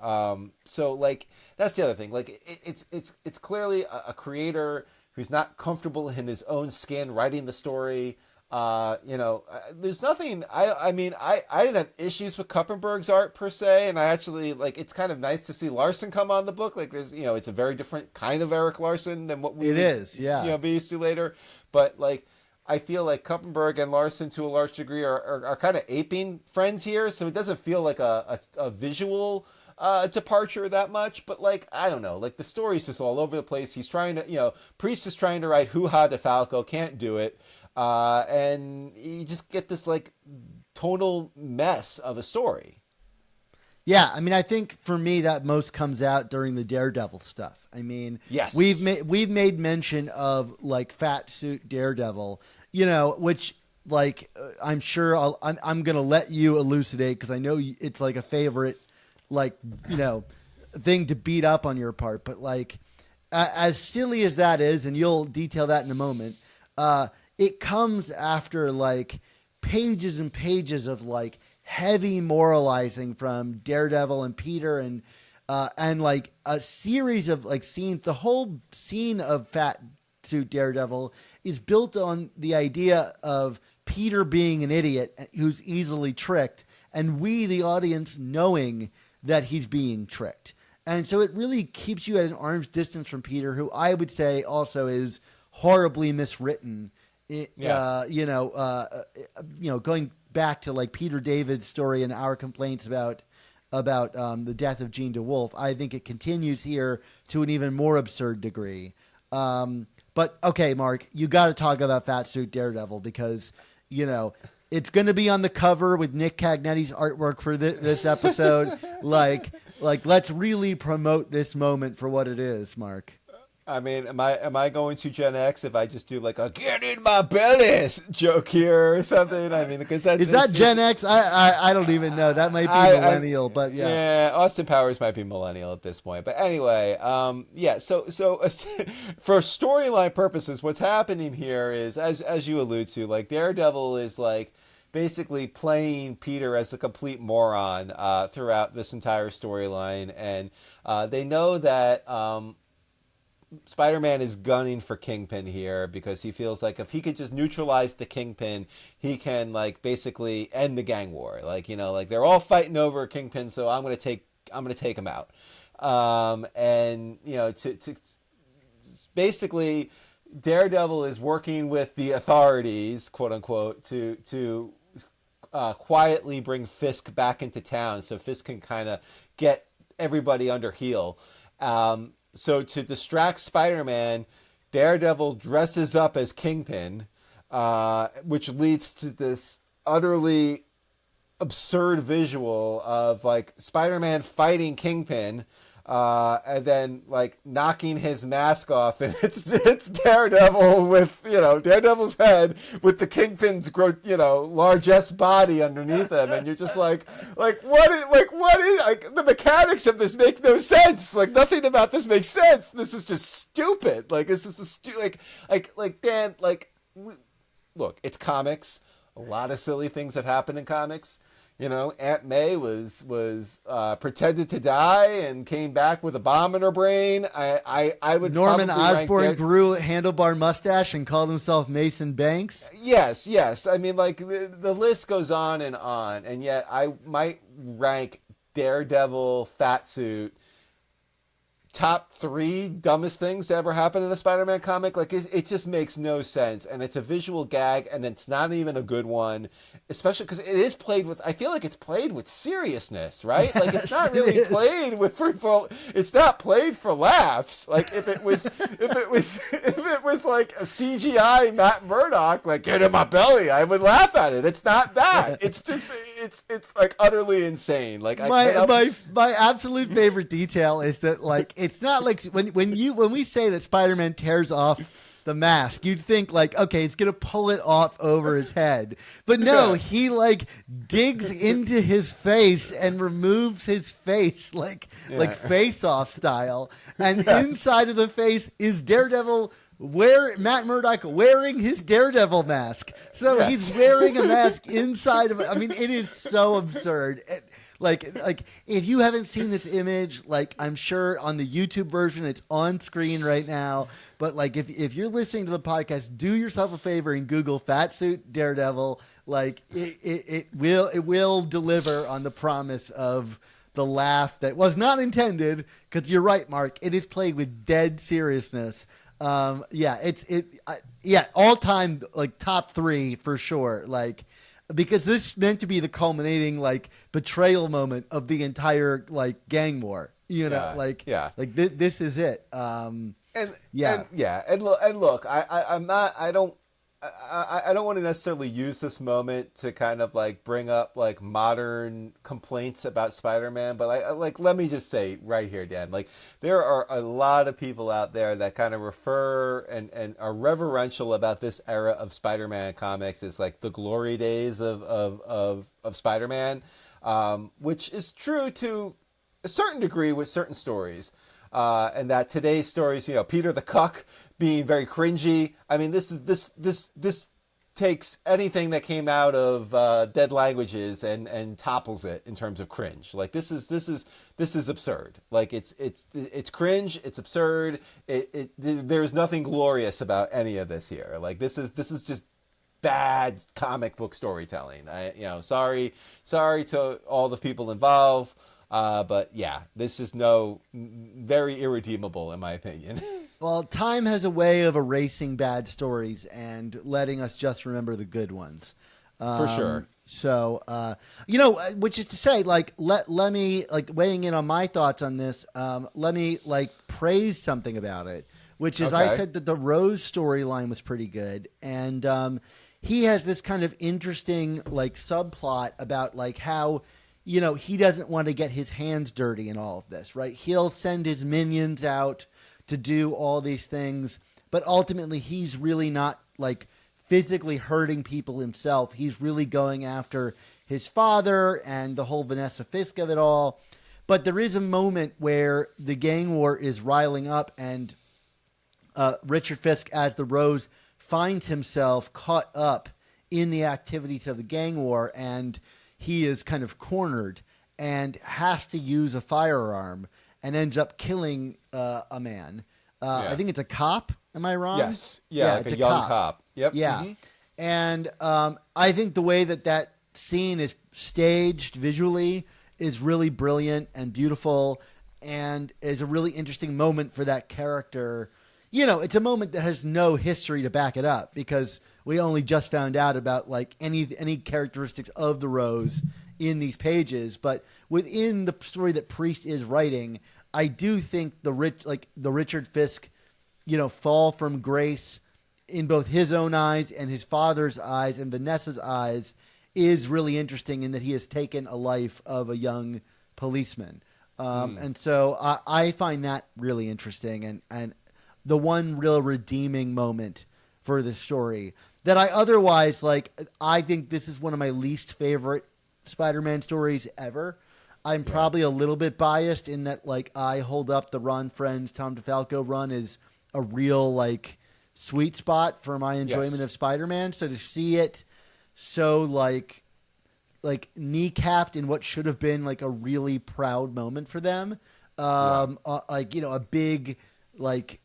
So like that's the other thing. Like it's clearly a creator who's not comfortable in his own skin writing the story. There's nothing. I mean I didn't have issues with Kuppenberg's art per se, and I actually like. It's kind of nice to see Larson come on the book. Like there's it's a very different kind of Eric Larson than what we be used to later. But like. I feel like Kuppenberg and Larson, to a large degree, are kind of aping Frenz here, so it doesn't feel like a visual departure that much. But like I don't know, like the story's just all over the place. He's trying to, Priest is trying to write Hoo-Ha DeFalco, can't do it, and you just get this like tonal mess of a story. Yeah, I mean, I think for me that most comes out during the Daredevil stuff. I mean, Yes. we've made mention of like Fat Suit Daredevil, which like I'm sure I'm gonna let you elucidate because I know it's like a favorite, like thing to beat up on your part. But like, as silly as that is, and you'll detail that in a moment, it comes after like pages and pages of like heavy moralizing from Daredevil and Peter and like a series of like scenes. The whole scene of Fat Suit Daredevil is built on the idea of Peter being an idiot who's easily tricked, and we, the audience, knowing that he's being tricked. And so it really keeps you at an arm's distance from Peter, who I would say also is horribly miswritten. Going back to like Peter David's story and our complaints about the death of Jean DeWolf, I think it continues here to an even more absurd degree. But okay, Mark, you got to talk about Fat Suit Daredevil because it's going to be on the cover with Nick Cagnetti's artwork for this episode. like let's really promote this moment for what it is, Mark. I mean, am I going to Gen X if I just do like a "get in my belly" joke here or something? I mean, because is that Gen X? I don't even know. That might be millennial, but yeah. Yeah, Austin Powers might be millennial at this point. But anyway, yeah. So for storyline purposes, what's happening here is, as you allude to, like Daredevil is like basically playing Peter as a complete moron throughout this entire storyline, and they know that. Spider-Man is gunning for Kingpin here because he feels like if he could just neutralize the Kingpin, he can like basically end the gang war. Like like they're all fighting over Kingpin, so I'm gonna take him out. And to basically, Daredevil is working with the authorities, quote unquote, to quietly bring Fisk back into town, so Fisk can kind of get everybody under heel. So to distract Spider-Man, Daredevil dresses up as Kingpin, which leads to this utterly absurd visual of like Spider-Man fighting Kingpin, and then like knocking his mask off, and it's Daredevil with Daredevil's head with the Kingpin's largesse body underneath him, and you're just like what is like the mechanics of this make no sense. Like nothing about this makes sense. This is just stupid. Like it's just like Dan, look, it's comics. A lot of silly things have happened in comics. Aunt May was pretended to die and came back with a bomb in her brain. I would Norman Osborn grew a handlebar mustache and called himself Mason Banks. Yes. I mean, like the list goes on, and yet I might rank Daredevil, Fatsuit top 3 dumbest things to ever happen in a Spider-Man comic. Like it just makes no sense, and it's a visual gag, and it's not even a good one, especially because it is played with. I feel like it's played with seriousness, right? Like it's not really played with it's not played for laughs. Like if it was like a CGI Matt Murdock, like get in my belly, I would laugh at it. It's not that. It's just it's like utterly insane. Like my absolute favorite detail is that like. It's not like when we say that Spider-Man tears off the mask, you'd think like, okay, it's gonna pull it off over his head, but no, he like digs into his face and removes his face like Face Off style, and inside of the face is Daredevil. Matt Murdock wearing his Daredevil mask, so he's wearing a mask inside of it. I mean, it is so absurd. Like if you haven't seen this image, like I'm sure on the YouTube version it's on screen right now, but like if you're listening to the podcast, do yourself a favor and Google Fat Suit Daredevil. Like it will deliver on the promise of the laugh that was not intended, because you're right, Mark, it is played with dead seriousness. All time like top 3 for sure, like because this is meant to be the culminating like betrayal moment of the entire like gang war, this is it. And look, I'm not, I don't I don't want to necessarily use this moment to kind of like bring up like modern complaints about Spider-Man, but like let me just say right here, Dan, like there are a lot of people out there that kind of refer and are reverential about this era of Spider-Man comics as like the glory days of Spider-Man, which is true to a certain degree with certain stories. And that today's stories, Peter the Cuck being very cringy. I mean, this takes anything that came out of Dead Languages and topples it in terms of cringe. Like this is absurd. Like it's cringe. It's absurd. There's nothing glorious about any of this here. Like this is just bad comic book storytelling. Sorry to all the people involved. But yeah, this is very irredeemable in my opinion. Well, time has a way of erasing bad stories and letting us just remember the good ones. For sure. So, which is to say, like, let me, like, weighing in on my thoughts on this, let me, like, praise something about it, which is I said that the Rose storyline was pretty good. And he has this kind of interesting, like, subplot about, like, how, he doesn't want to get his hands dirty in all of this, right? He'll send his minions out to do all these things, but ultimately he's really not like physically hurting people himself. He's really going after his father and the whole Vanessa Fisk of it all. But there is a moment where the gang war is riling up and Richard Fisk as the Rose finds himself caught up in the activities of the gang war, and he is kind of cornered and has to use a firearm and ends up killing a man. I think it's a cop. Am I wrong? Yes. Yeah, like it's a young cop. Yep. Yeah. Mm-hmm. And I think the way that scene is staged visually is really brilliant and beautiful and is a really interesting moment for that character. It's a moment that has no history to back it up because we only just found out about like any characteristics of the Rose in these pages. But within the story that Priest is writing, I do think the Richard Fisk, fall from grace in both his own eyes and his father's eyes and Vanessa's eyes is really interesting in that he has taken a life of a young policeman. And so I find that really interesting and the one real redeeming moment for this story that I otherwise like. I think this is one of my least favorite Spider-Man stories ever. I'm probably a little bit biased in that, like, I hold up the Ron Frenz, Tom DeFalco run as a real, like, sweet spot for my enjoyment of Spider-Man. So to see it so, like kneecapped in what should have been, like, a really proud moment for them, a big, like,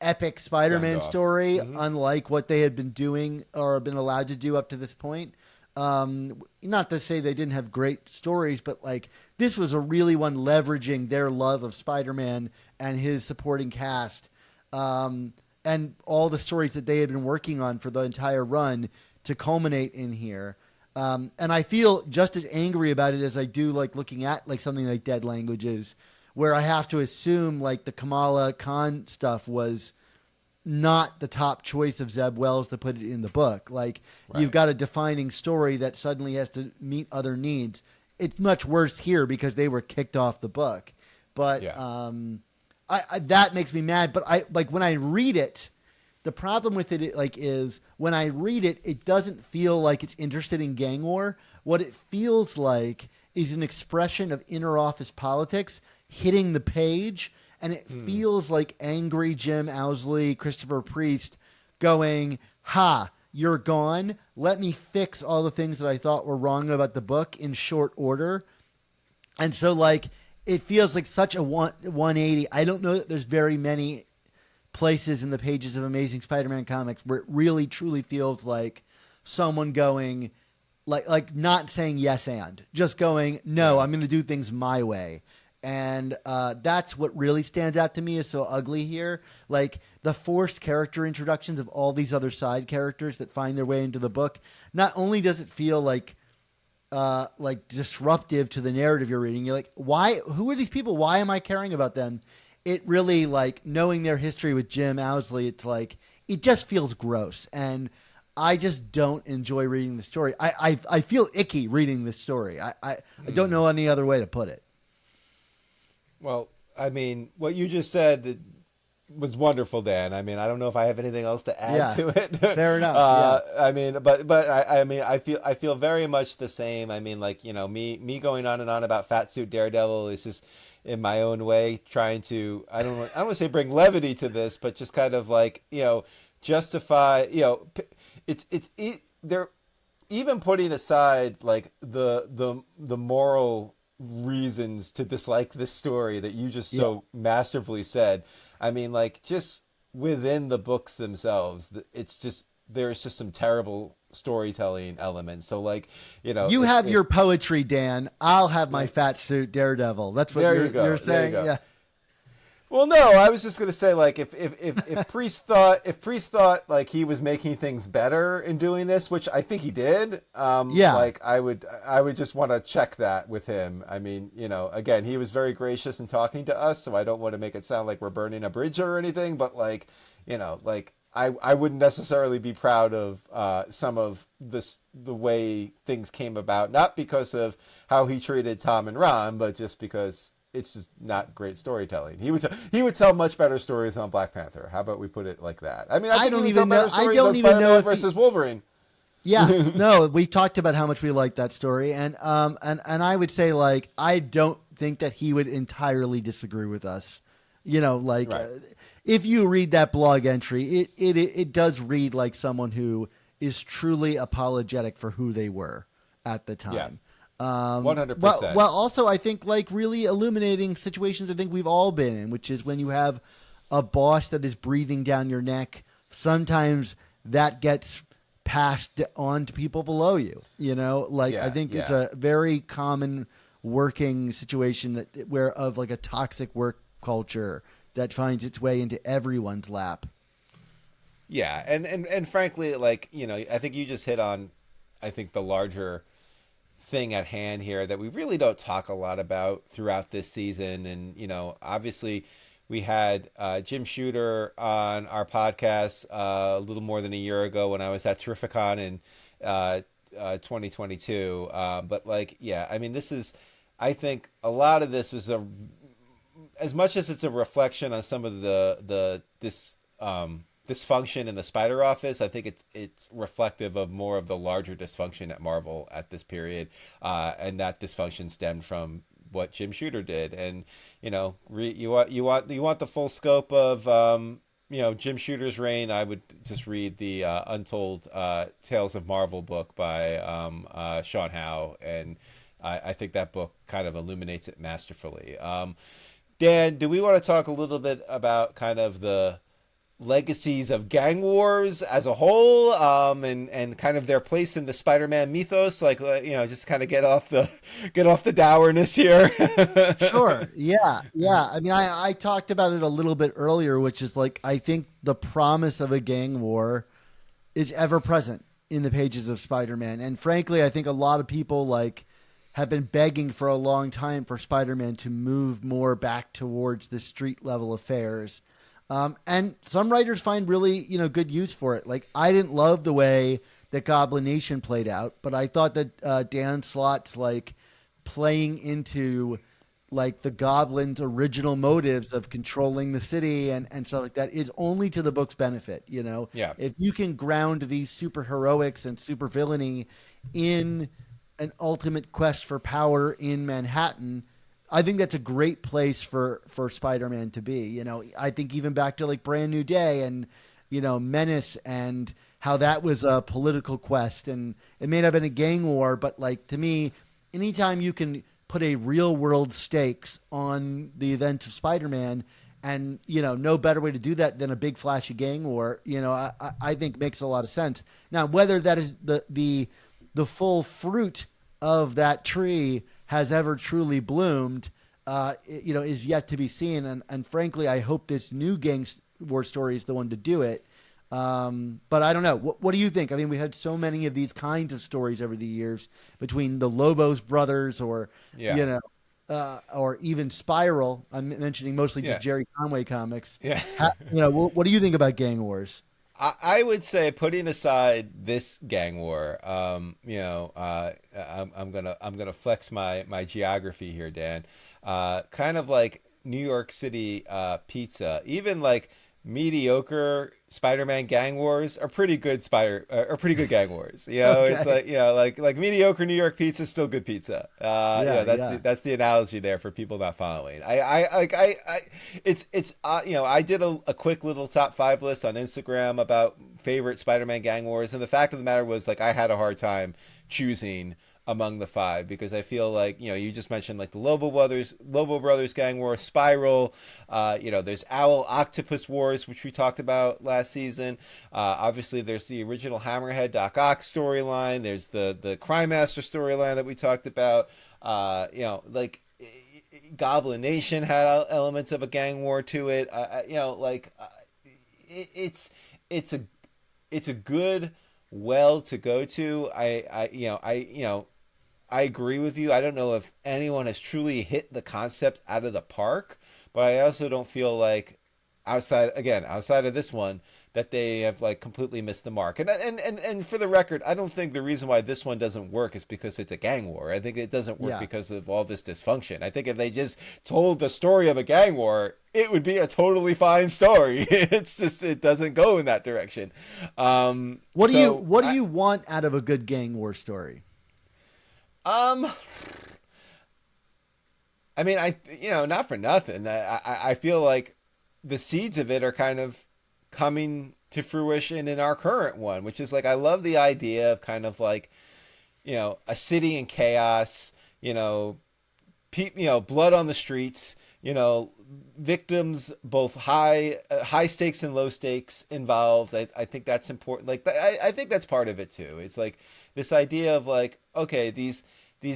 epic Spider-Man story, unlike what they had been doing or been allowed to do up to this point. Not to say they didn't have great stories, but like this was a really one leveraging their love of Spider-Man and his supporting cast, and all the stories that they had been working on for the entire run to culminate in here. And I feel just as angry about it as I do like looking at like something like Dead Languages, where I have to assume like the Kamala Khan stuff was not the top choice of Zeb Wells to put it in the book. Like you've got a defining story that suddenly has to meet other needs. It's much worse here because they were kicked off the book. But I that makes me mad. But I like when I read it, the problem with it like is when I read it, it doesn't feel like it's interested in gang war. What it feels like is an expression of inner office politics hitting the page, and it feels like angry Jim Owsley, Christopher Priest going, ha, you're gone. Let me fix all the things that I thought were wrong about the book in short order. And so, like, it feels like such a 180. I don't know that there's very many places in the pages of Amazing Spider-Man comics where it really, truly feels like someone going, like not saying yes and, just going, no, I'm going to do things my way. And that's what really stands out to me is so ugly here. Like the forced character introductions of all these other side characters that find their way into the book. Not only does it feel like disruptive to the narrative you're reading, you're like, why? Who are these people? Why am I caring about them? It really, like, knowing their history with Jim Owsley, it's like it just feels gross. And I just don't enjoy reading the story. I feel icky reading this story. I don't know any other way to put it. Well, I mean, what you just said was wonderful, Dan. I mean, I don't know if I have anything else to add Yeah, to it. fair enough. Yeah. I mean, I mean, I feel very much the same. I mean, like, you know, me going on and on about Fat Suit Daredevil is just in my own way trying to, I don't want to say bring levity to this, but just kind of like, you know, justify, you know, they're even putting aside like the moral reasons to dislike this story that you just Yeah. so masterfully said. I mean, like, just within the books themselves, it's just there's just some terrible storytelling elements. So, like, you know, You have if your poetry, Dan. I'll have my fat suit Daredevil. That's what there you're you go, you're there you saying. go. Yeah. Well, no, I was just gonna say, like, if Priest thought like he was making things better in doing this, which I think he did, Yeah. like I would just want to check that with him. I mean, you know, again, he was very gracious in talking to us, so I don't want to make it sound like we're burning a bridge or anything, but like, you know, like I wouldn't necessarily be proud of some of this the way things came about, not because of how he treated Tom and Ron, but just because it's just not great storytelling. He would tell much better stories on Black Panther. How about we put it like that? I mean, I I think he don't would tell even know. better I stories don't on even know Spider-Man if versus Wolverine. Yeah, no, we talked about how much we like that story, and I would say like I don't think that he would entirely disagree with us. You know, like Right. if you read that blog entry, it does read like someone who is truly apologetic for who they were at the Yeah. time. One hundred Well, percent. well, also I think like really illuminating situations I think we've all been in, which is when you have a boss that is breathing down your neck. Sometimes that gets passed on to people below you. You know, like I Yeah. think it's Yeah. a very common working situation that where of like a toxic work culture that finds its way into everyone's lap. Yeah. And frankly, like, you know, I think you just hit on, I think the larger thing at hand here that we really don't talk a lot about throughout this season. And, you know, obviously we had Jim Shooter on our podcast a little more than a year ago when I was at Terrificon in 2022. But like, yeah, I mean, this is, I think a lot of this was as much as it's a reflection on some of this dysfunction in the Spider Office. I think it's reflective of more of the larger dysfunction at Marvel at this period, and that dysfunction stemmed from what Jim Shooter did. And you know, you want the full scope of you know, Jim Shooter's reign. I would just read the Untold Tales of Marvel book by Sean Howe, and I think that book kind of illuminates it masterfully. Dan, do we want to talk a little bit about kind of the legacies of gang wars as a whole, and kind of their place in the Spider-Man mythos? Like, you know, just kind of get off the dourness here. Sure. Yeah. Yeah. I mean, I talked about it a little bit earlier, which is like, I think the promise of a gang war is ever present in the pages of Spider-Man. And frankly, I think a lot of people like have been begging for a long time for Spider-Man to move more back towards the street level affairs. And some writers find really, you know, good use for it. Like I didn't love the way that Goblin Nation played out, but I thought that Dan Slott's like playing into like the Goblin's original motives of controlling the city and stuff like that is only to the book's benefit. You know, Yeah. if you can ground these super heroics and super villainy in an ultimate quest for power in Manhattan, I think that's a great place for Spider-Man to be. You know, I think even back to like Brand New Day and, you know, Menace and how that was a political quest and it may not have been a gang war, but like to me, anytime you can put a real world stakes on the events of Spider-Man and, you know, no better way to do that than a big flashy gang war, you know, I think makes a lot of sense. Now, whether that is the full fruit of that tree has ever truly bloomed, you know, is yet to be seen. And frankly, I hope this new gang war story is the one to do it. But I don't know. What do you think? I mean, we had so many of these kinds of stories over the years between the Lobos brothers or, Yeah. you know, or even Spiral. I'm mentioning mostly just Yeah. Jerry Conway comics. Yeah. You know, what do you think about gang wars? I would say, putting aside this gang war, I'm gonna flex my geography here, Dan. Kind of like New York City pizza, even like mediocre Spider-Man gang wars are pretty good are pretty good gang wars. It's Okay. like like mediocre New York pizza is still good pizza. Yeah, That's yeah. the analogy there for people not following. It's I did a quick little top five list on Instagram about favorite Spider-Man gang wars, and the fact of the matter was, like, I had a hard time choosing among the five, because I feel like, you just mentioned like the Lobo Brothers gang war, Spiral, there's Owl Octopus Wars, which we talked about last season. Obviously there's the original Hammerhead Doc Ock storyline. There's the Crime Master storyline that we talked about. Like Goblin Nation had elements of a gang war to it. It's a it's a good well to go to. I agree with you. I don't know if anyone has truly hit the concept out of the park, but I also don't feel like, outside of this one, that they have like completely missed the mark. And for the record, I don't think the reason why this one doesn't work is because it's a gang war. I think it doesn't work Yeah. because of all this dysfunction. I think if they just told the story of a gang war, it would be a totally fine story. It's just, it doesn't go in that direction. Um, What do you so what do I, you want out of a good gang war story? um, I mean, not for nothing. I feel like the seeds of it are kind of coming to fruition in our current one, which is like, I love the idea of kind of like, a city in chaos, blood on the streets, victims, both high stakes and low stakes involved. I think that's important. Like, I think that's part of it too. It's like this idea of like, okay, these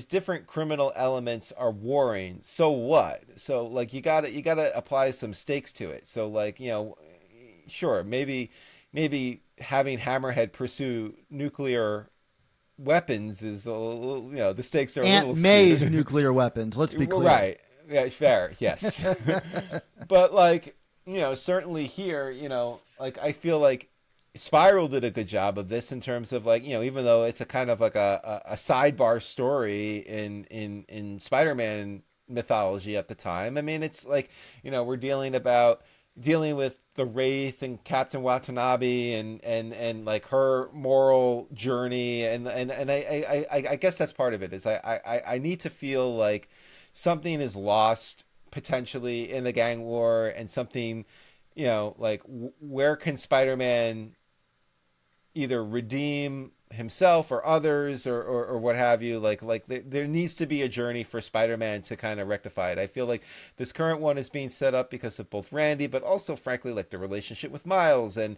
different criminal elements are warring. So what? So like, you gotta apply some stakes to it. So like, sure, maybe having Hammerhead pursue nuclear weapons is a little, the stakes are a Aunt little May's skewed. nuclear weapons. Let's be clear. Right. Yeah, fair. Yes. But like, certainly here, like, I feel like Spiral did a good job of this in terms of like, even though it's a kind of like a sidebar story in Spider-Man mythology at the time. I mean, it's like, we're dealing with the Wraith and Captain Watanabe, and like her moral journey, and I guess that's part of it, is I need to feel like something is lost potentially in the gang war, and something, like, where can Spider-Man either redeem himself or others, or what have you. There needs to be a journey for Spider-Man to kind of rectify it. I feel like this current one is being set up because of both Randy, but also frankly like the relationship with Miles, and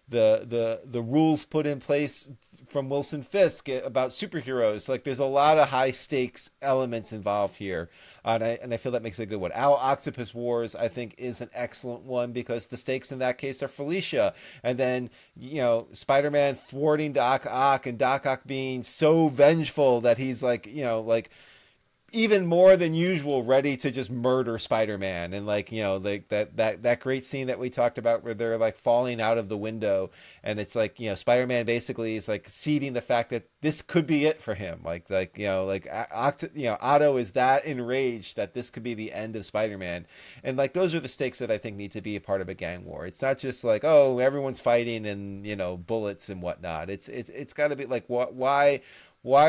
the rules put in place from Wilson Fisk about superheroes. Like, there's a lot of high stakes elements involved here, and I feel that makes it a good one. Owl Octopus Wars, I think, is an excellent one, because the stakes in that case are Felicia, and then, Spider-Man thwarting Doc Ock, and Doc Ock being so vengeful that he's like, like, even more than usual ready to just murder Spider-Man. And like, like that great scene that we talked about where they're like falling out of the window, and it's like, Spider-Man basically is like seeding the fact that this could be it for him. Otto is that enraged that this could be the end of Spider-Man. And like, those are the stakes that I think need to be a part of a gang war. It's not just like, oh, everyone's fighting and, bullets and whatnot. It's got to be like, why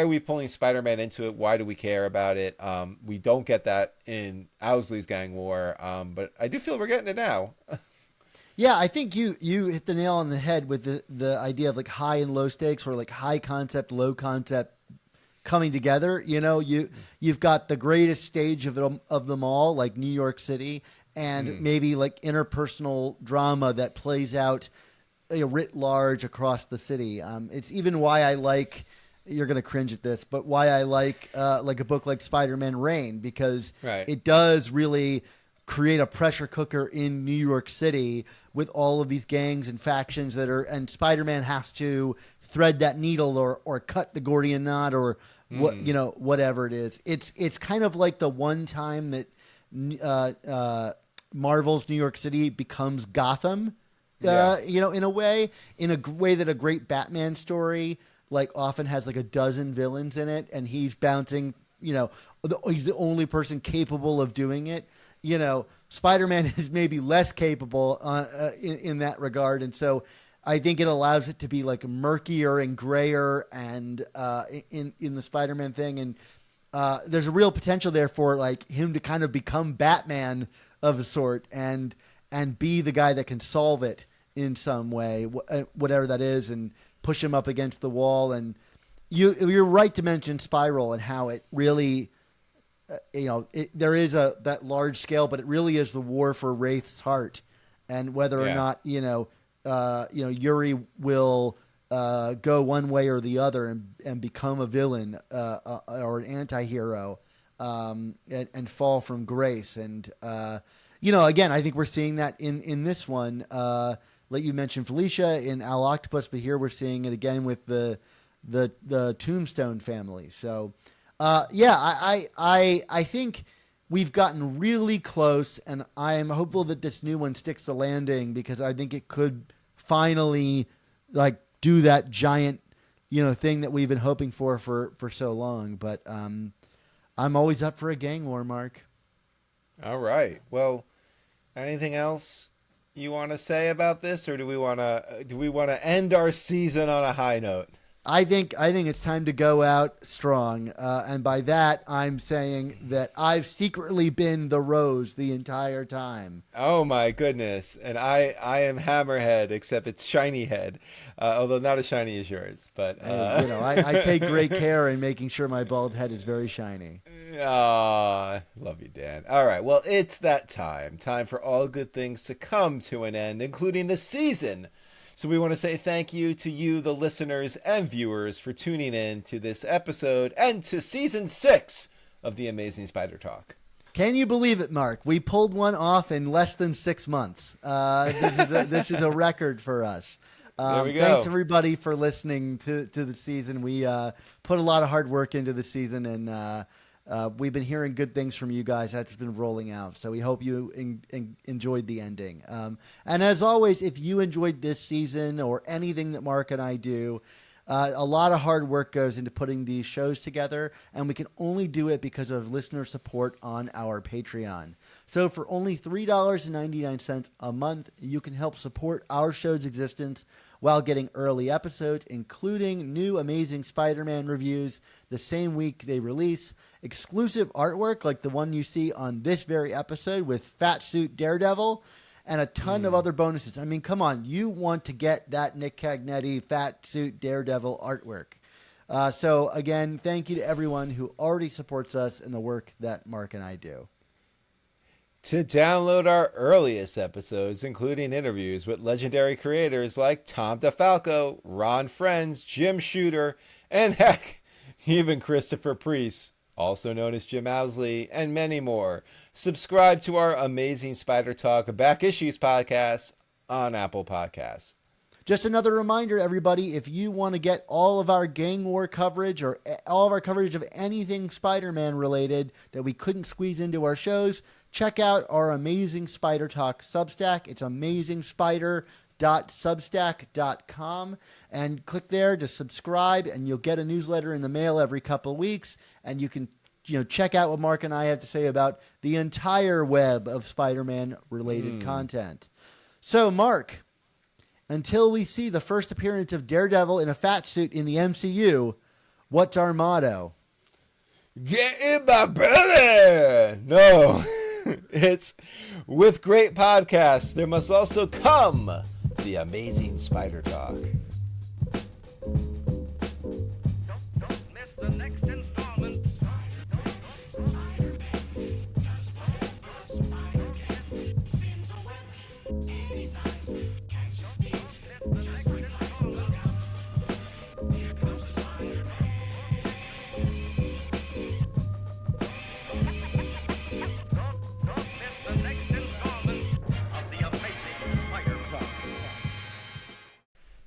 are we pulling Spider-Man into it? Why do we care about it? We don't get that in Owsley's gang war, but I do feel we're getting it now. Yeah, I think you hit the nail on the head with the idea of like high and low stakes, or like high concept, low concept coming together. You've got the greatest stage of them all, like New York City, and Mm. maybe like interpersonal drama that plays out, writ large across the city. It's even why I like. You're gonna cringe at this, but why I like a book like Spider-Man Reign, because Right. it does really create a pressure cooker in New York City with all of these gangs and factions and Spider-Man has to thread that needle, or cut the Gordian knot, or Mm. whatever it is. It's kind of like the one time that Marvel's New York City becomes Gotham, Yeah. in a way, way that a great Batman story like often has like a dozen villains in it, and he's bouncing. He's the only person capable of doing it. Spider-Man is maybe less capable in that regard, and so I think it allows it to be like murkier and grayer, and in the Spider-Man thing, and there's a real potential there for like him to kind of become Batman of a sort, and be the guy that can solve it in some way, whatever that is, and push him up against the wall. And you're right to mention Spiral and how it really, there is that large scale, but it really is the war for Wraith's heart, and whether or not Yuri will go one way or the other and become a villain or an anti-hero, and fall from grace. And again, I think we're seeing that in this one. Like you mentioned Felicia in Owl Octopus, but here we're seeing it again with the Tombstone family. So I think we've gotten really close, and I am hopeful that this new one sticks the landing, because I think it could finally like do that giant thing that we've been hoping for so long. But I'm always up for a gang war, Mark. All right. Well, anything else you want to say about this, or do we want to end our season on a high note? I think it's time to go out strong, and by that I'm saying that I've secretly been the Rose the entire time. Oh my goodness! And I am Hammerhead, except it's Shiny Head, although not as shiny as yours. But I take great care in making sure my bald head is very shiny. Ah, love you, Dan. All right, well, it's that time for all good things to come to an end, including the season. So we want to say thank you to you, the listeners and viewers, for tuning in to this episode and to season 6 of the Amazing Spider Talk. Can you believe it, Mark? We pulled one off in less than 6 months. This is a record for us. There we go. Thanks everybody for listening to the season. We put a lot of hard work into the season, and we've been hearing good things from you guys. That's been rolling out. So we hope you enjoyed the ending. And as always, if you enjoyed this season or anything that Mark and I do, a lot of hard work goes into putting these shows together, and we can only do it because of listener support on our Patreon. So for only $3.99 a month, you can help support our show's existence while getting early episodes, including new Amazing Spider-Man reviews the same week they release, exclusive artwork like the one you see on this very episode with Fat Suit Daredevil, and a ton of other bonuses. I mean, come on, you want to get that Nick Cagnetti Fat Suit Daredevil artwork. So again, thank you to everyone who already supports us in the work that Mark and I do. To download our earliest episodes, including interviews with legendary creators like Tom DeFalco, Ron Frenz, Jim Shooter, and heck, even Christopher Priest, also known as Jim Owsley, and many more, subscribe to our Amazing Spider Talk Back Issues podcast on Apple Podcasts. Just another reminder, everybody, if you want to get all of our gang war coverage or all of our coverage of anything Spider-Man related that we couldn't squeeze into our shows, check out our Amazing Spider Talk Substack. It's amazingspider.substack.com, and click there to subscribe, and you'll get a newsletter in the mail every couple of weeks, and you can check out what Mark and I have to say about the entire web of Spider-Man related content. So, Mark, until we see the first appearance of Daredevil in a fat suit in the MCU, what's our motto? Get in my belly! No, it's with great podcasts, there must also come the Amazing Spider Talk. Don't miss the next installment.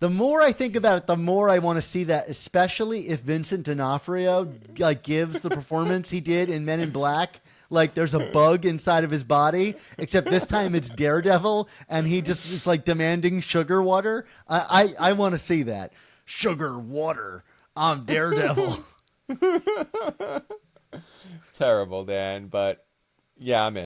The more I think about it, the more I want to see that, especially if Vincent D'Onofrio like gives the performance he did in Men in Black. Like there's a bug inside of his body, except this time it's Daredevil, and he just is like demanding sugar water. I want to see that. Sugar water. I'm Daredevil. Terrible, Dan, but yeah, I'm in.